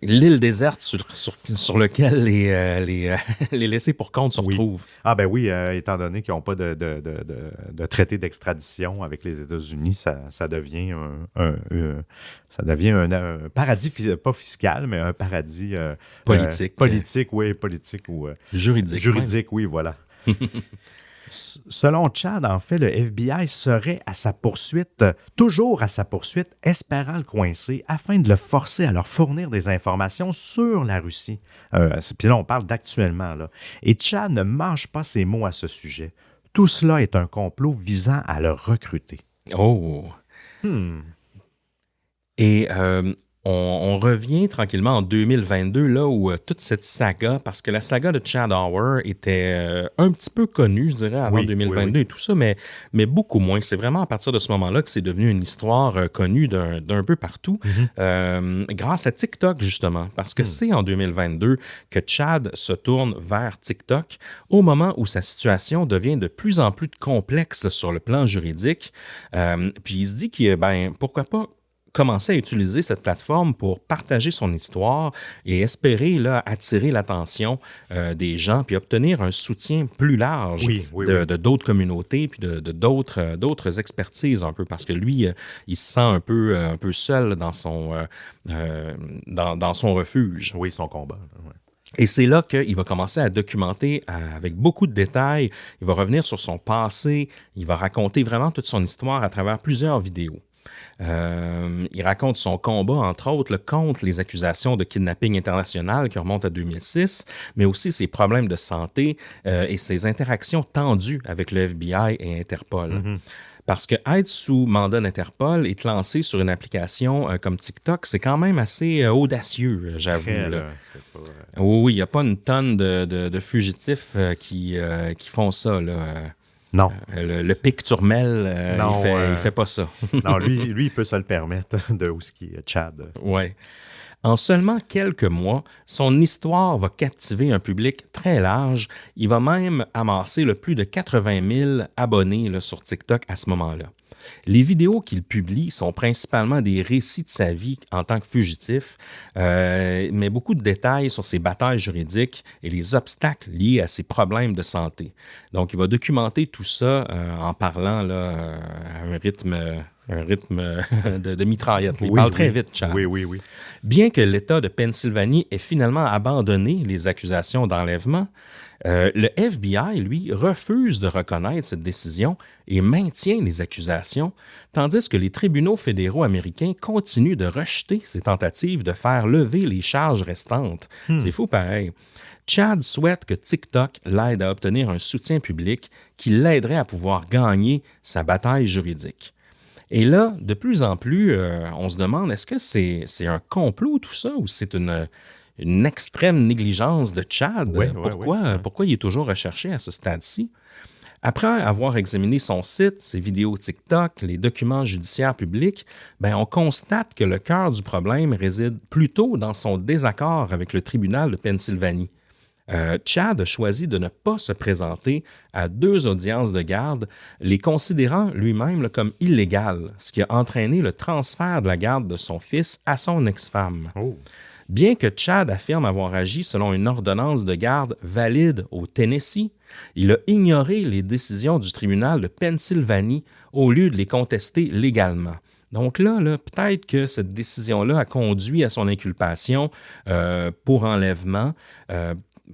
l'île déserte sur laquelle les laissés pour compte se retrouvent. Ah ben oui, étant donné qu'ils n'ont pas de traité d'extradition avec les États-Unis, ça devient un paradis, pas fiscal, mais un paradis politique. Politique ou juridique, oui, voilà. Selon Chad, en fait, le FBI serait toujours à sa poursuite, espérant le coincer afin de le forcer à leur fournir des informations sur la Russie. Puis là, on parle d'actuellement. Là. Et Chad ne mâche pas ses mots à ce sujet. Tout cela est un complot visant à le recruter. Oh! Et on revient tranquillement en 2022, là où toute cette saga, parce que la saga de Chad Hauer était un petit peu connue, je dirais, avant 2022 et tout ça, mais beaucoup moins. C'est vraiment à partir de ce moment-là que c'est devenu une histoire connue d'un peu partout, grâce à TikTok, justement, parce que c'est en 2022 que Chad se tourne vers TikTok au moment où sa situation devient de plus en plus complexe là, sur le plan juridique. Puis il se dit que, pourquoi pas commencer à utiliser cette plateforme pour partager son histoire et espérer là, attirer l'attention des gens puis obtenir un soutien plus large de d'autres communautés puis de d'autres expertises un peu parce que lui, il se sent un peu seul dans son refuge. Oui, son combat. Ouais. Et c'est là qu'il va commencer à documenter avec beaucoup de détails. Il va revenir sur son passé. Il va raconter vraiment toute son histoire à travers plusieurs vidéos. Il raconte son combat, entre autres, contre les accusations de kidnapping international qui remontent à 2006, mais aussi ses problèmes de santé et ses interactions tendues avec le FBI et Interpol. Parce que être sous mandat d'Interpol et te lancer sur une application comme TikTok, c'est quand même assez audacieux, j'avoue. Oui, il n'y a pas une tonne de fugitifs qui font ça, là. Non. Le Pic Turmel, il fait pas ça. Non, lui, il peut se le permettre de où ce qui est Chad. Oui. En seulement quelques mois, son histoire va captiver un public très large. Il va même amasser plus de 80 000 abonnés là, sur TikTok à ce moment-là. Les vidéos qu'il publie sont principalement des récits de sa vie en tant que fugitif, mais beaucoup de détails sur ses batailles juridiques et les obstacles liés à ses problèmes de santé. Donc, il va documenter tout ça en parlant là, à un rythme de mitraillette. Il parle très vite, Chad. Oui. Bien que l'État de Pennsylvanie ait finalement abandonné les accusations d'enlèvement, le FBI, lui, refuse de reconnaître cette décision et maintient les accusations, tandis que les tribunaux fédéraux américains continuent de rejeter ces tentatives de faire lever les charges restantes. C'est fou pareil. Chad souhaite que TikTok l'aide à obtenir un soutien public qui l'aiderait à pouvoir gagner sa bataille juridique. Et là, de plus en plus, on se demande, est-ce que c'est un complot tout ça ou c'est une extrême négligence de Chad? Pourquoi il est toujours recherché à ce stade-ci? Après avoir examiné son site, ses vidéos TikTok, les documents judiciaires publics, on constate que le cœur du problème réside plutôt dans son désaccord avec le tribunal de Pennsylvanie. Chad a choisi de ne pas se présenter à 2 audiences de garde, les considérant lui-même comme illégales, ce qui a entraîné le transfert de la garde de son fils à son ex-femme. Oh. Bien que Chad affirme avoir agi selon une ordonnance de garde valide au Tennessee, il a ignoré les décisions du tribunal de Pennsylvanie au lieu de les contester légalement. Donc là peut-être que cette décision-là a conduit à son inculpation pour enlèvement,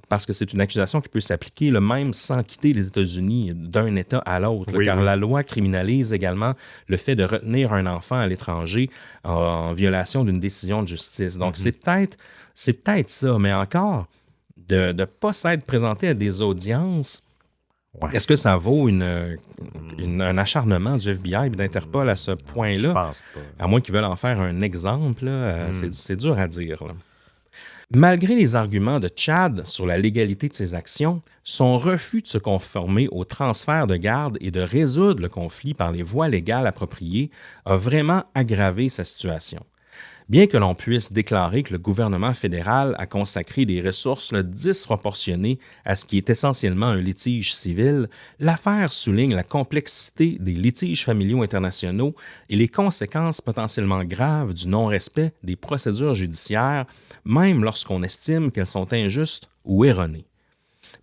parce que c'est une accusation qui peut s'appliquer même sans quitter les États-Unis d'un État à l'autre, car la loi criminalise également le fait de retenir un enfant à l'étranger en violation d'une décision de justice. Donc, c'est peut-être ça, mais encore, de ne pas s'être présenté à des audiences, est-ce que ça vaut un acharnement du FBI et d'Interpol à ce point-là? Je pense pas. À moins qu'ils veulent en faire un exemple, là, c'est dur à dire, là. Malgré les arguments de Chad sur la légalité de ses actions, son refus de se conformer au transfert de garde et de résoudre le conflit par les voies légales appropriées a vraiment aggravé sa situation. Bien que l'on puisse déclarer que le gouvernement fédéral a consacré des ressources disproportionnées à ce qui est essentiellement un litige civil, l'affaire souligne la complexité des litiges familiaux internationaux et les conséquences potentiellement graves du non-respect des procédures judiciaires, même lorsqu'on estime qu'elles sont injustes ou erronées.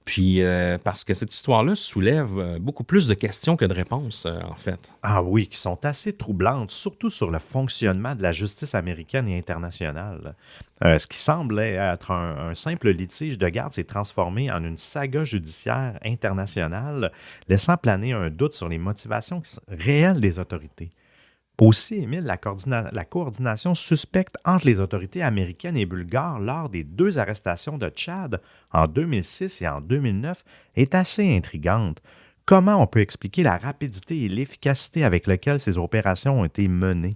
Puis, parce que cette histoire-là soulève beaucoup plus de questions que de réponses, en fait. Ah oui, qui sont assez troublantes, surtout sur le fonctionnement de la justice américaine et internationale. Ce qui semblait être un simple litige de garde s'est transformé en une saga judiciaire internationale, laissant planer un doute sur les motivations réelles des autorités. Aussi, Émile, la coordination suspecte entre les autorités américaines et bulgares lors des 2 arrestations de Chad en 2006 et en 2009 est assez intrigante. Comment on peut expliquer la rapidité et l'efficacité avec lesquelles ces opérations ont été menées?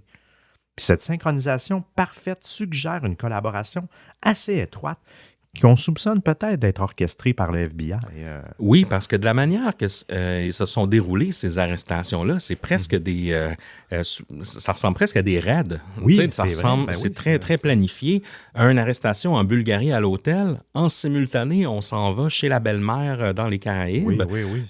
Puis cette synchronisation parfaite suggère une collaboration assez étroite qu'on soupçonne peut-être d'être orchestrée par le FBI. Oui, parce que de la manière que se sont déroulées ces arrestations-là, c'est presque des... ça ressemble presque à des raids. Oui, c'est très, très planifié. Une arrestation en Bulgarie à l'hôtel, en simultané, on s'en va chez la belle-mère dans les Caraïbes. Oui.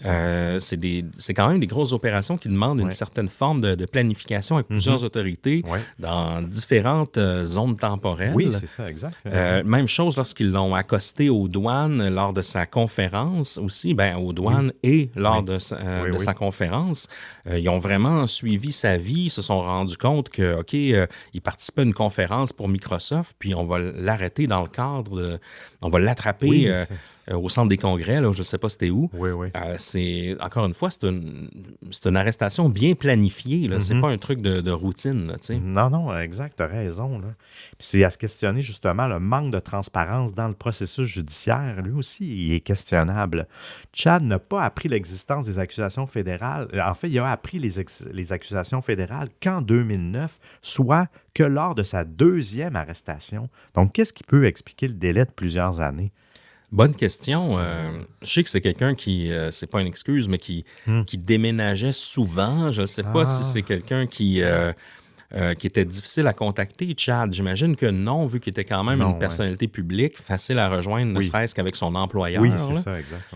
C'est quand même des grosses opérations qui demandent une certaine forme de planification avec plusieurs autorités dans différentes zones temporelles. Oui, c'est ça, exact. Même chose lorsqu'ils l'ont accosté aux douanes lors de sa conférence aussi, aux douanes et lors de sa conférence. Ils ont vraiment suivi sa vie, se sont rendus compte que, OK, il participait à une conférence pour Microsoft, puis on va l'arrêter dans le cadre on va l'attraper au centre des congrès, là, je ne sais pas c'était où. Oui. Encore une fois, c'est une arrestation bien planifiée. Là. C'est pas un truc de routine. Là, non, exact, tu as raison. Là. Puis c'est à se questionner justement le manque de transparence dans le processus judiciaire. Lui aussi, il est questionnable. Chad n'a pas appris l'existence des accusations fédérales. En fait, il a appris les accusations fédérales qu'en 2009, soit que lors de sa 2e arrestation. Donc, qu'est-ce qui peut expliquer le délai de plusieurs années? Bonne question. Je sais que c'est quelqu'un qui, c'est pas une excuse, mais qui déménageait souvent. Je ne sais pas si c'est quelqu'un qui était difficile à contacter, Chad. J'imagine que non, vu qu'il était quand même une personnalité publique, facile à rejoindre, ne serait-ce qu'avec son employeur. Oui, c'est ça, exact.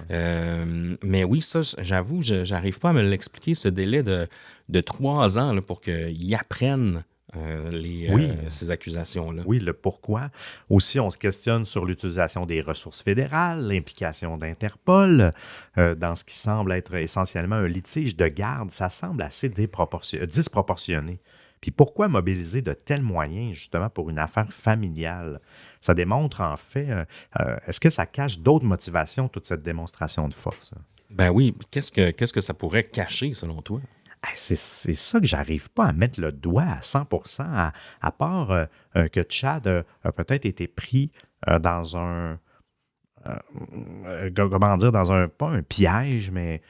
Mais oui, ça, j'avoue, j'arrive pas à me l'expliquer, ce délai de 3 ans là, pour qu'il apprenne ces accusations-là. Oui, le pourquoi. Aussi, on se questionne sur l'utilisation des ressources fédérales, l'implication d'Interpol dans ce qui semble être essentiellement un litige de garde. Ça semble assez disproportionné. Puis pourquoi mobiliser de tels moyens justement pour une affaire familiale? Ça démontre en fait, est-ce que ça cache d'autres motivations, toute cette démonstration de force? Ben oui, qu'est-ce que ça pourrait cacher selon toi? C'est ça que j'arrive pas à mettre le doigt à 100%, à part que Chad a peut-être été pris dans un... pas un piège, mais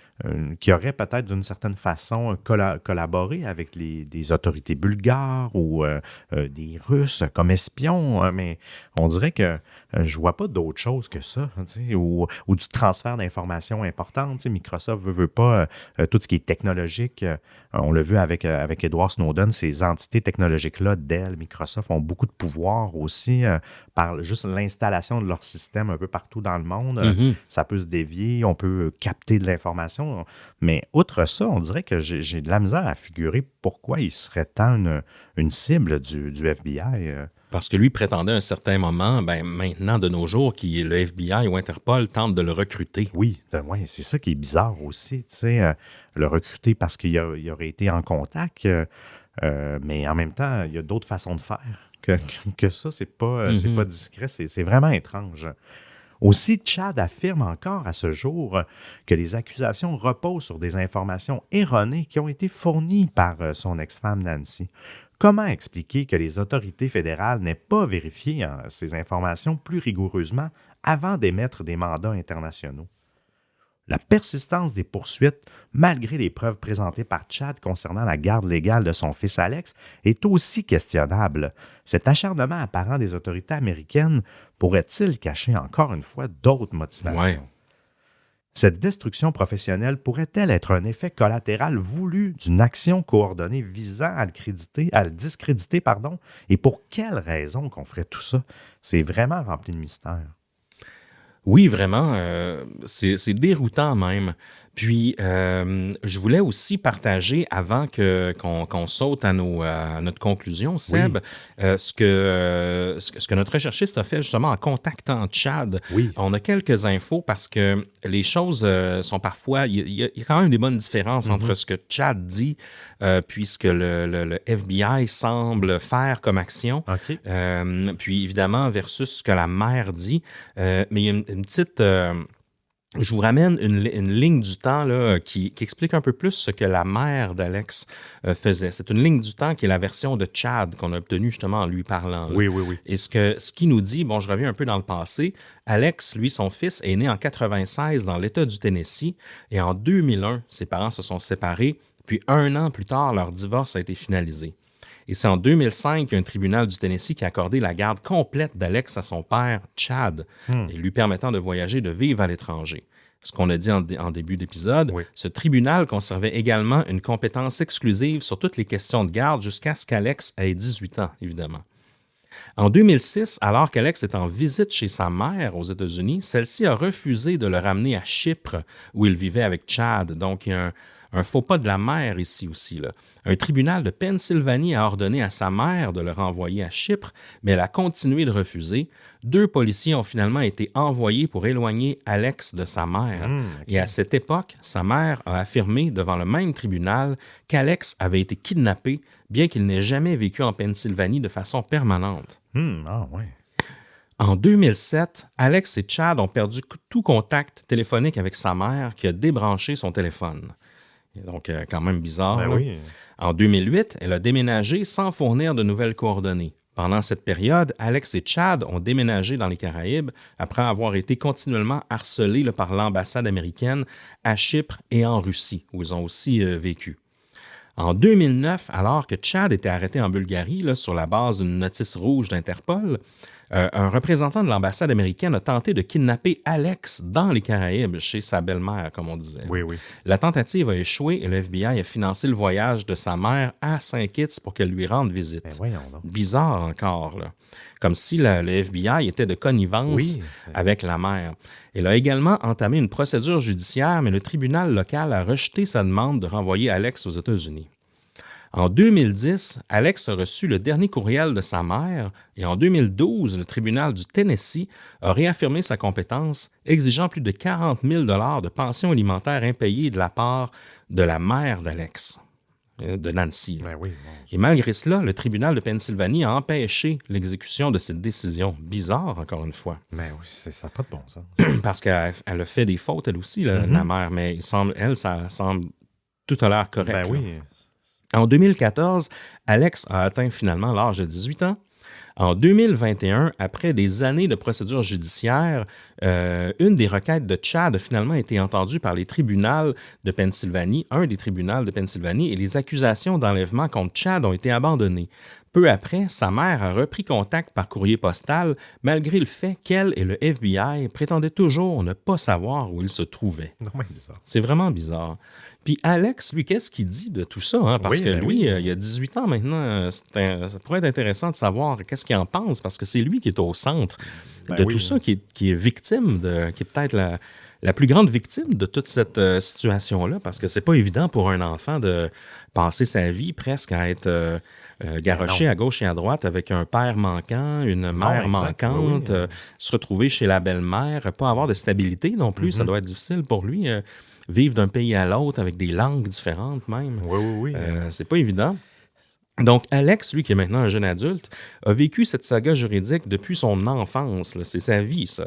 qui aurait peut-être d'une certaine façon collaboré avec des autorités bulgares ou des Russes comme espions, mais on dirait que je vois pas d'autre chose que ça, ou du transfert d'informations importantes. Microsoft veut pas tout ce qui est technologique. On l'a vu avec Edward Snowden, ces entités technologiques-là, Dell, Microsoft, ont beaucoup de pouvoir aussi par juste l'installation de leur système un peu partout dans le monde. Ça peut se dévier, on peut capter de l'information. Mais outre ça, on dirait que j'ai de la misère à figurer pourquoi il serait tant une cible du FBI. Parce que lui prétendait à un certain moment, maintenant de nos jours, que le FBI ou Interpol tente de le recruter. Oui, c'est ça qui est bizarre aussi, le recruter parce qu'il aurait été en contact, mais en même temps, il y a d'autres façons de faire que ça, c'est pas discret, c'est vraiment étrange. Aussi, Chad affirme encore à ce jour que les accusations reposent sur des informations erronées qui ont été fournies par son ex-femme Nancy. Comment expliquer que les autorités fédérales n'aient pas vérifié ces informations plus rigoureusement avant d'émettre des mandats internationaux? La persistance des poursuites, malgré les preuves présentées par Chad concernant la garde légale de son fils Alex, est aussi questionnable. Cet acharnement apparent des autorités américaines pourrait-il cacher encore une fois d'autres motivations? Cette destruction professionnelle pourrait-elle être un effet collatéral voulu d'une action coordonnée visant à le discréditer, et pour quelle raison qu'on ferait tout ça? C'est vraiment rempli de mystère. Oui, vraiment, c'est déroutant même. Puis, je voulais aussi partager, avant qu'on saute à notre conclusion, Seb, ce que notre recherchiste a fait justement en contactant Chad. Oui. On a quelques infos parce que les choses sont parfois... Il y a quand même des bonnes différences entre ce que Chad dit, puis ce que le FBI semble faire comme action, OK. puis évidemment versus ce que la mère dit. Mais il y a une petite... je vous ramène une ligne du temps là, qui explique un peu plus ce que la mère d'Alex faisait. C'est une ligne du temps qui est la version de Chad qu'on a obtenue justement en lui parlant. Là. Oui. Et ce qu'il nous dit, bon, je reviens un peu dans le passé, Alex, lui, son fils, est né en 96 dans l'État du Tennessee et en 2001, ses parents se sont séparés, puis 1 an plus tard, leur divorce a été finalisé. Et c'est en 2005 qu'il y a un tribunal du Tennessee qui a accordé la garde complète d'Alex à son père, Chad, et lui permettant de voyager, de vivre à l'étranger. Ce qu'on a dit en début d'épisode, ce tribunal conservait également une compétence exclusive sur toutes les questions de garde jusqu'à ce qu'Alex ait 18 ans, évidemment. En 2006, alors qu'Alex est en visite chez sa mère aux États-Unis, celle-ci a refusé de le ramener à Chypre, où il vivait avec Chad. Donc, il y a un faux pas de la mère ici aussi, là. Un tribunal de Pennsylvanie a ordonné à sa mère de le renvoyer à Chypre, mais elle a continué de refuser. 2 policiers ont finalement été envoyés pour éloigner Alex de sa mère. Et à cette époque, sa mère a affirmé devant le même tribunal qu'Alex avait été kidnappé, bien qu'il n'ait jamais vécu en Pennsylvanie de façon permanente. En 2007, Alex et Chad ont perdu tout contact téléphonique avec sa mère qui a débranché son téléphone. Donc, quand même bizarre. Oui. En 2008, elle a déménagé sans fournir de nouvelles coordonnées. Pendant cette période, Alex et Chad ont déménagé dans les Caraïbes après avoir été continuellement harcelés par l'ambassade américaine à Chypre et en Russie, où ils ont aussi vécu. En 2009, alors que Chad était arrêté en Bulgarie sur la base d'une notice rouge d'Interpol, un représentant de l'ambassade américaine a tenté de kidnapper Alex dans les Caraïbes, chez sa belle-mère, comme on disait. Oui. La tentative a échoué et le FBI a financé le voyage de sa mère à Saint-Kitts pour qu'elle lui rende visite. Ben voyons donc. Bizarre encore, là. Comme si le FBI était de connivence avec la mère. Elle a également entamé une procédure judiciaire, mais le tribunal local a rejeté sa demande de renvoyer Alex aux États-Unis. En 2010, Alex a reçu le dernier courriel de sa mère et en 2012, le tribunal du Tennessee a réaffirmé sa compétence, exigeant plus de 40 000 $ de pension alimentaire impayée de la part de la mère d'Alex, de Nancy. Et malgré cela, le tribunal de Pennsylvanie a empêché l'exécution de cette décision. Bizarre, encore une fois. Mais oui, ça n'a pas de bon sens. Parce qu'elle a fait des fautes, elle aussi, la mère, mais ça semble tout à l'heure correct. En 2014, Alex a atteint finalement l'âge de 18 ans. En 2021, après des années de procédures judiciaires, une des requêtes de Chad a finalement été entendue par les tribunaux de Pennsylvanie, un des tribunaux de Pennsylvanie, et les accusations d'enlèvement contre Chad ont été abandonnées. Peu après, sa mère a repris contact par courrier postal, malgré le fait qu'elle et le FBI prétendaient toujours ne pas savoir où il se trouvait. C'est vraiment bizarre. Puis Alex, lui, qu'est-ce qu'il dit de tout ça? Parce que lui, il a 18 ans maintenant. Ça pourrait être intéressant de savoir qu'est-ce qu'il en pense, parce que c'est lui qui est au centre de tout ça, qui est victime, qui est peut-être la plus grande victime de toute cette situation-là, parce que c'est pas évident pour un enfant de passer sa vie presque à être garoché à gauche et à droite avec un père manquant, une mère manquante, se retrouver chez la belle-mère, pas avoir de stabilité non plus, ça doit être difficile pour lui. Vivre d'un pays à l'autre avec des langues différentes même. C'est pas évident. Donc, Alex, lui, qui est maintenant un jeune adulte, a vécu cette saga juridique depuis son enfance. C'est sa vie, ça.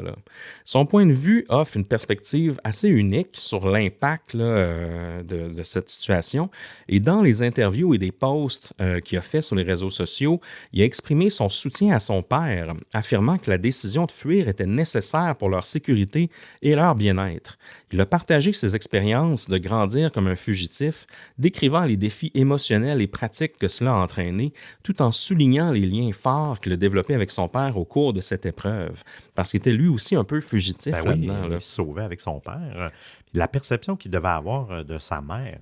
Son point de vue offre une perspective assez unique sur l'impact de cette situation. Et dans les interviews et des posts qu'il a fait sur les réseaux sociaux, il a exprimé son soutien à son père, affirmant que la décision de fuir était nécessaire pour leur sécurité et leur bien-être. Il a partagé ses expériences de grandir comme un fugitif, décrivant les défis émotionnels et pratiques que cela s'entraîner, tout en soulignant les liens forts qu'il a développés avec son père au cours de cette épreuve. Parce qu'il était lui aussi un peu fugitif là-dedans. Il se sauvait avec son père. La perception qu'il devait avoir de sa mère,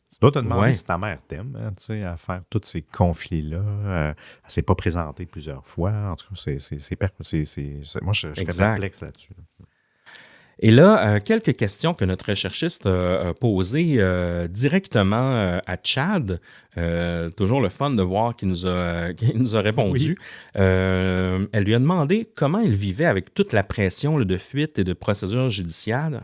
tu dois te demander si ta mère t'aime, à faire tous ces conflits-là. Elle ne s'est pas présentée plusieurs fois. En tout cas, moi, je serais perplexe là-dessus. Et là, quelques questions que notre recherchiste a posées directement à Chad. Toujours le fun de voir qu'il nous a répondu. Oui. Elle lui a demandé comment il vivait avec toute la pression de fuite et de procédure judiciaire.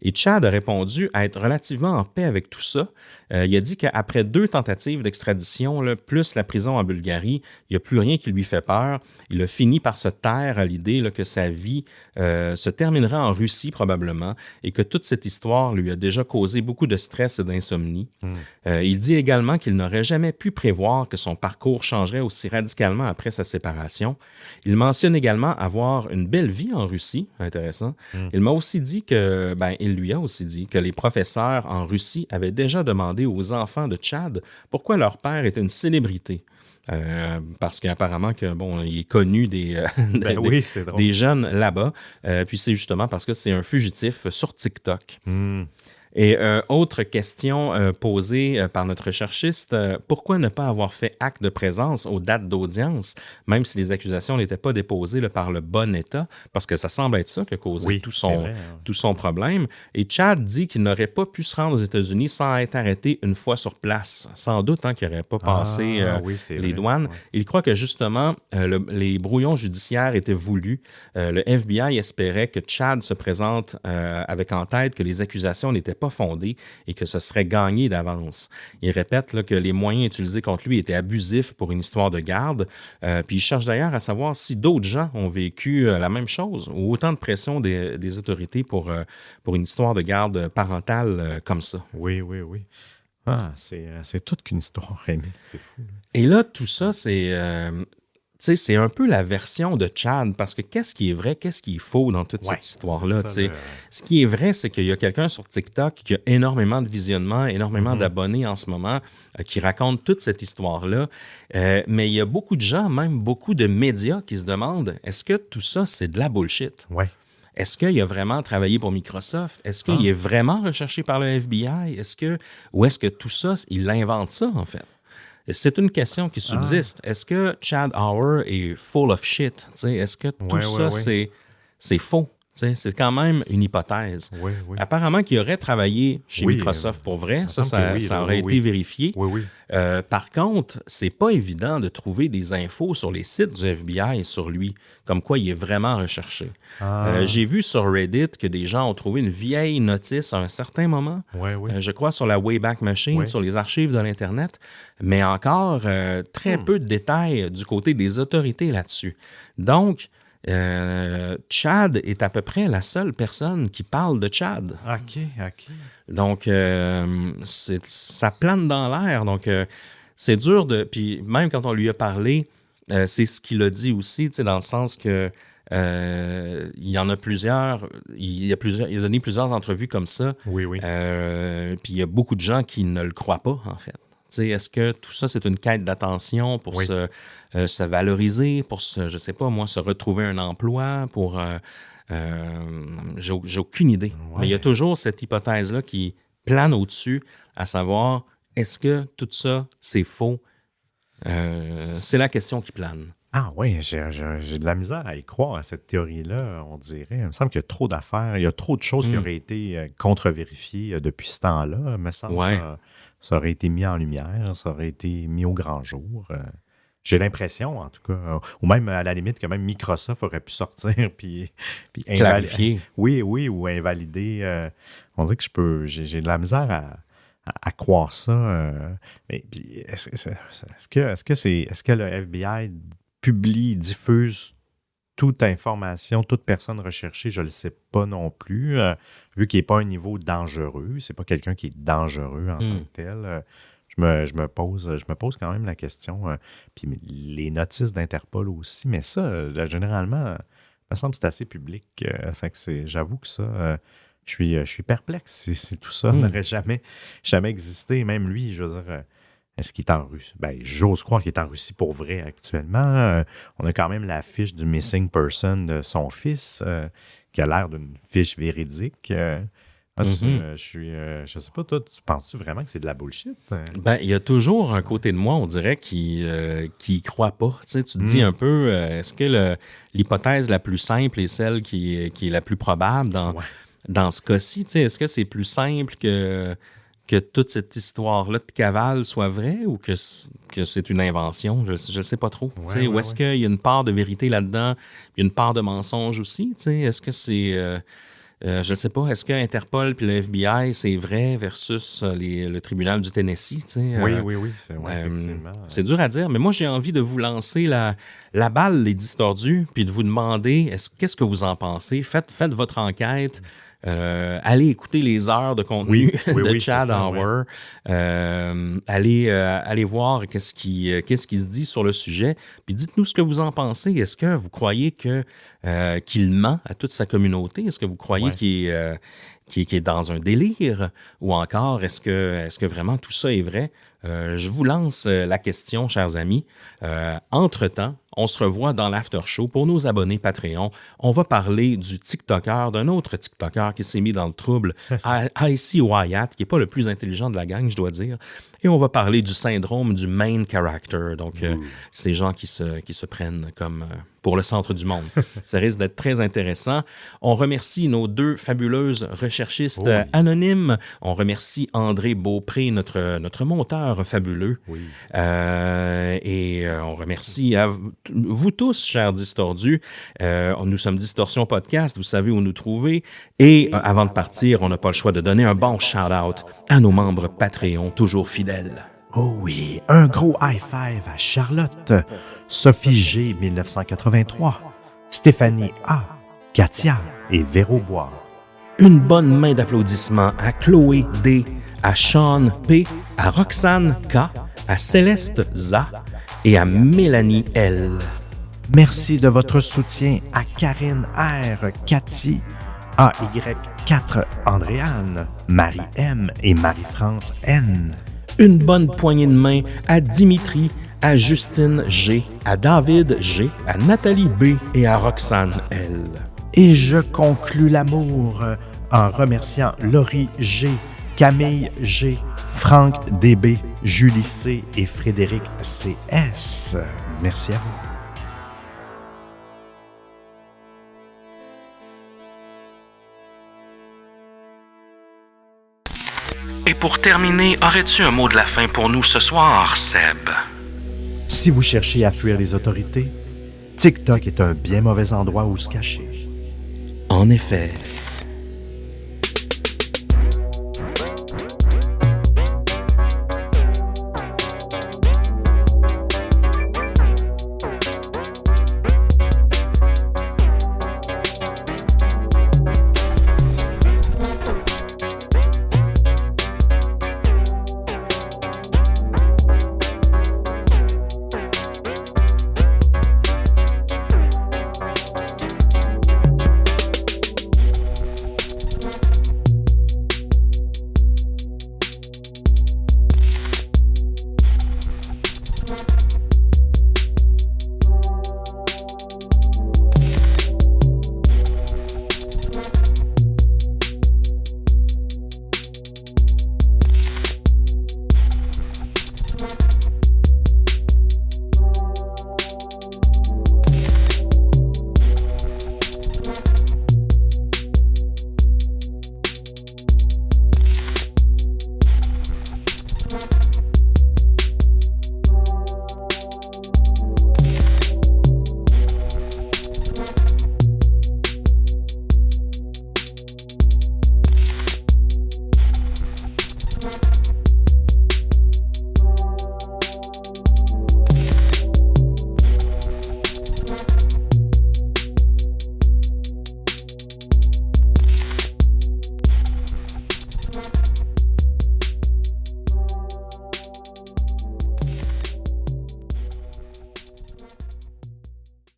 Et Chad a répondu à être relativement en paix avec tout ça. Il a dit qu'après 2 tentatives d'extradition, là, plus la prison en Bulgarie, il n'y a plus rien qui lui fait peur. Il a fini par se taire à l'idée là, que sa vie se terminera en Russie probablement et que toute cette histoire lui a déjà causé beaucoup de stress et d'insomnie. Il dit également qu'il n'aurait jamais pu prévoir que son parcours changerait aussi radicalement après sa séparation. Il mentionne également avoir une belle vie en Russie. Intéressant. Il lui a aussi dit que les professeurs en Russie avaient déjà demandé aux enfants de Chad pourquoi leur père était une célébrité. Parce qu'apparemment il est connu des jeunes là-bas. Puis c'est justement parce que c'est un fugitif sur TikTok. Et autre question posée par notre recherchiste, pourquoi ne pas avoir fait acte de présence aux dates d'audience, même si les accusations n'étaient pas déposées par le bon État, parce que ça semble être ça qui a causé tout son problème. Et Chad dit qu'il n'aurait pas pu se rendre aux États-Unis sans être arrêté une fois sur place. Sans doute qu'il n'aurait pas passé les douanes. Ouais. Il croit que justement, les brouillons judiciaires étaient voulus. Le FBI espérait que Chad se présente avec en tête que les accusations n'étaient pas fondé et que ce serait gagné d'avance. Il répète là, que les moyens utilisés contre lui étaient abusifs pour une histoire de garde. Puis il cherche d'ailleurs à savoir si d'autres gens ont vécu la même chose ou autant de pression des autorités pour une histoire de garde parentale comme ça. Oui. Ah, c'est toute qu'une histoire, Rémi. C'est fou. Là. Et là, tout ça, c'est un peu la version de Chad, parce que qu'est-ce qui est vrai, qu'est-ce qui est faux dans toute cette histoire-là? Ce qui est vrai, c'est qu'il y a quelqu'un sur TikTok qui a énormément de visionnements, énormément d'abonnés en ce moment, qui raconte toute cette histoire-là. Mais il y a beaucoup de gens, même beaucoup de médias qui se demandent, est-ce que tout ça, c'est de la bullshit? Oui. Est-ce qu'il a vraiment travaillé pour Microsoft? Est-ce qu'il est vraiment recherché par le FBI? Ou est-ce que tout ça, il invente ça, en fait? C'est une question qui subsiste. Est-ce que Chad Hauer est full of shit? Est-ce que tout ça, c'est faux? C'est quand même une hypothèse. Oui. Apparemment qu'il aurait travaillé chez Microsoft pour vrai. Ça aurait été vérifié. Oui. Par contre, c'est pas évident de trouver des infos sur les sites du FBI sur lui, comme quoi il est vraiment recherché. J'ai vu sur Reddit que des gens ont trouvé une vieille notice à un certain moment. Je crois sur la Wayback Machine, sur les archives de l'Internet, mais encore très peu de détails du côté des autorités là-dessus. Donc, Chad est à peu près la seule personne qui parle de Chad. OK. Donc, ça plane dans l'air. Donc, c'est dur de... Puis même quand on lui a parlé, c'est ce qu'il a dit aussi, dans le sens que il y en a plusieurs. Il a donné plusieurs entrevues comme ça. Oui. Puis il y a beaucoup de gens qui ne le croient pas, en fait. Est-ce que tout ça, c'est une quête d'attention pour se valoriser, pour se retrouver un emploi, pour... j'ai aucune idée. Mais il y a toujours cette hypothèse-là qui plane au-dessus, à savoir, est-ce que tout ça, c'est faux? C'est la question qui plane. Ah oui, j'ai de la misère à y croire à cette théorie-là, on dirait. Il me semble qu'il y a trop d'affaires, il y a trop de choses qui auraient été contre-vérifiées depuis ce temps-là. Il me semble que ça aurait été mis en lumière, ça aurait été mis au grand jour. J'ai l'impression, en tout cas, ou même à la limite que même Microsoft aurait pu sortir puis clarifier. Oui, ou invalider. On dit que j'ai de la misère à croire ça. Mais puis, est-ce que le FBI diffuse toute information, toute personne recherchée, je ne le sais pas non plus, vu qu'il n'est pas un niveau dangereux, c'est pas quelqu'un qui est dangereux en tant que tel. Je me pose quand même la question. Puis les notices d'Interpol aussi, mais ça, généralement, il me semble que c'est assez public. Fait que j'avoue que ça, je suis perplexe. Si tout ça n'aurait jamais existé, même lui, je veux dire, Est-ce qu'il est en Russie? Ben, j'ose croire qu'il est en Russie pour vrai actuellement. On a quand même la fiche du missing person de son fils, qui a l'air d'une fiche véridique. Je sais pas, toi, tu penses-tu vraiment que c'est de la bullshit? Ben, il y a toujours un côté de moi, on dirait, qui y croit pas. Tu sais, tu te dis un peu, est-ce que l'hypothèse la plus simple est celle qui est la plus probable dans ce cas-ci? Tu sais, est-ce que c'est plus simple que toute cette histoire-là de cavale soit vraie ou que c'est une invention? Je ne sais pas trop. Ou est-ce qu'il y a une part de vérité là-dedans, une part de mensonge aussi? Est-ce que c'est... je ne sais pas, est-ce que Interpol puis le FBI, c'est vrai versus le tribunal du Tennessee? Oui, c'est effectivement. C'est dur à dire, mais moi, j'ai envie de vous lancer la balle, les distordus, puis de vous demander, qu'est-ce que vous en pensez? Faites votre enquête. Allez écouter les heures de contenu de Chad Hauer. Allez voir qu'est-ce qui se dit sur le sujet. Puis dites-nous ce que vous en pensez. Est-ce que vous croyez qu'il ment à toute sa communauté? Est-ce que vous croyez qu'il est dans un délire? Ou encore, est-ce que vraiment tout ça est vrai? Je vous lance la question, chers amis. Entre-temps, on se revoit dans l'after show pour nos abonnés Patreon. On va parler du TikToker, d'un autre TikToker qui s'est mis dans le trouble, Icy Wyatt, qui n'est pas le plus intelligent de la gang, je dois dire. Et on va parler du syndrome du main character, donc ces gens qui se prennent comme pour le centre du monde. Ça risque d'être très intéressant. On remercie nos deux fabuleuses recherchistes anonymes. On remercie André Beaupré, notre monteur fabuleux. Et on remercie à vous tous, chers distordus. Nous sommes Distorsion Podcast, vous savez où nous trouver. Et avant de partir, on n'a pas le choix de donner un bon shout-out à nos membres Patreon, toujours fidèles. Oh oui, un gros high-five à Charlotte, Sophie G. 1983, Stéphanie A., Katia et Véro Bois. Une bonne main d'applaudissements à Chloé D., à Sean P., à Roxane K., à Céleste Z et à Mélanie L. Merci de votre soutien à Karine R., Cathy, AY4, Andréane, Marie M. et Marie-France N. Une bonne poignée de main à Dimitri, à Justine G, à David G, à Nathalie B et à Roxane L. Et je conclus l'amour en remerciant Laurie G, Camille G, Franck DB, Julie C et Frédéric CS. Merci à vous. Et pour terminer, aurais-tu un mot de la fin pour nous ce soir, Seb? Si vous cherchez à fuir les autorités, TikTok est un bien mauvais endroit où se cacher. En effet.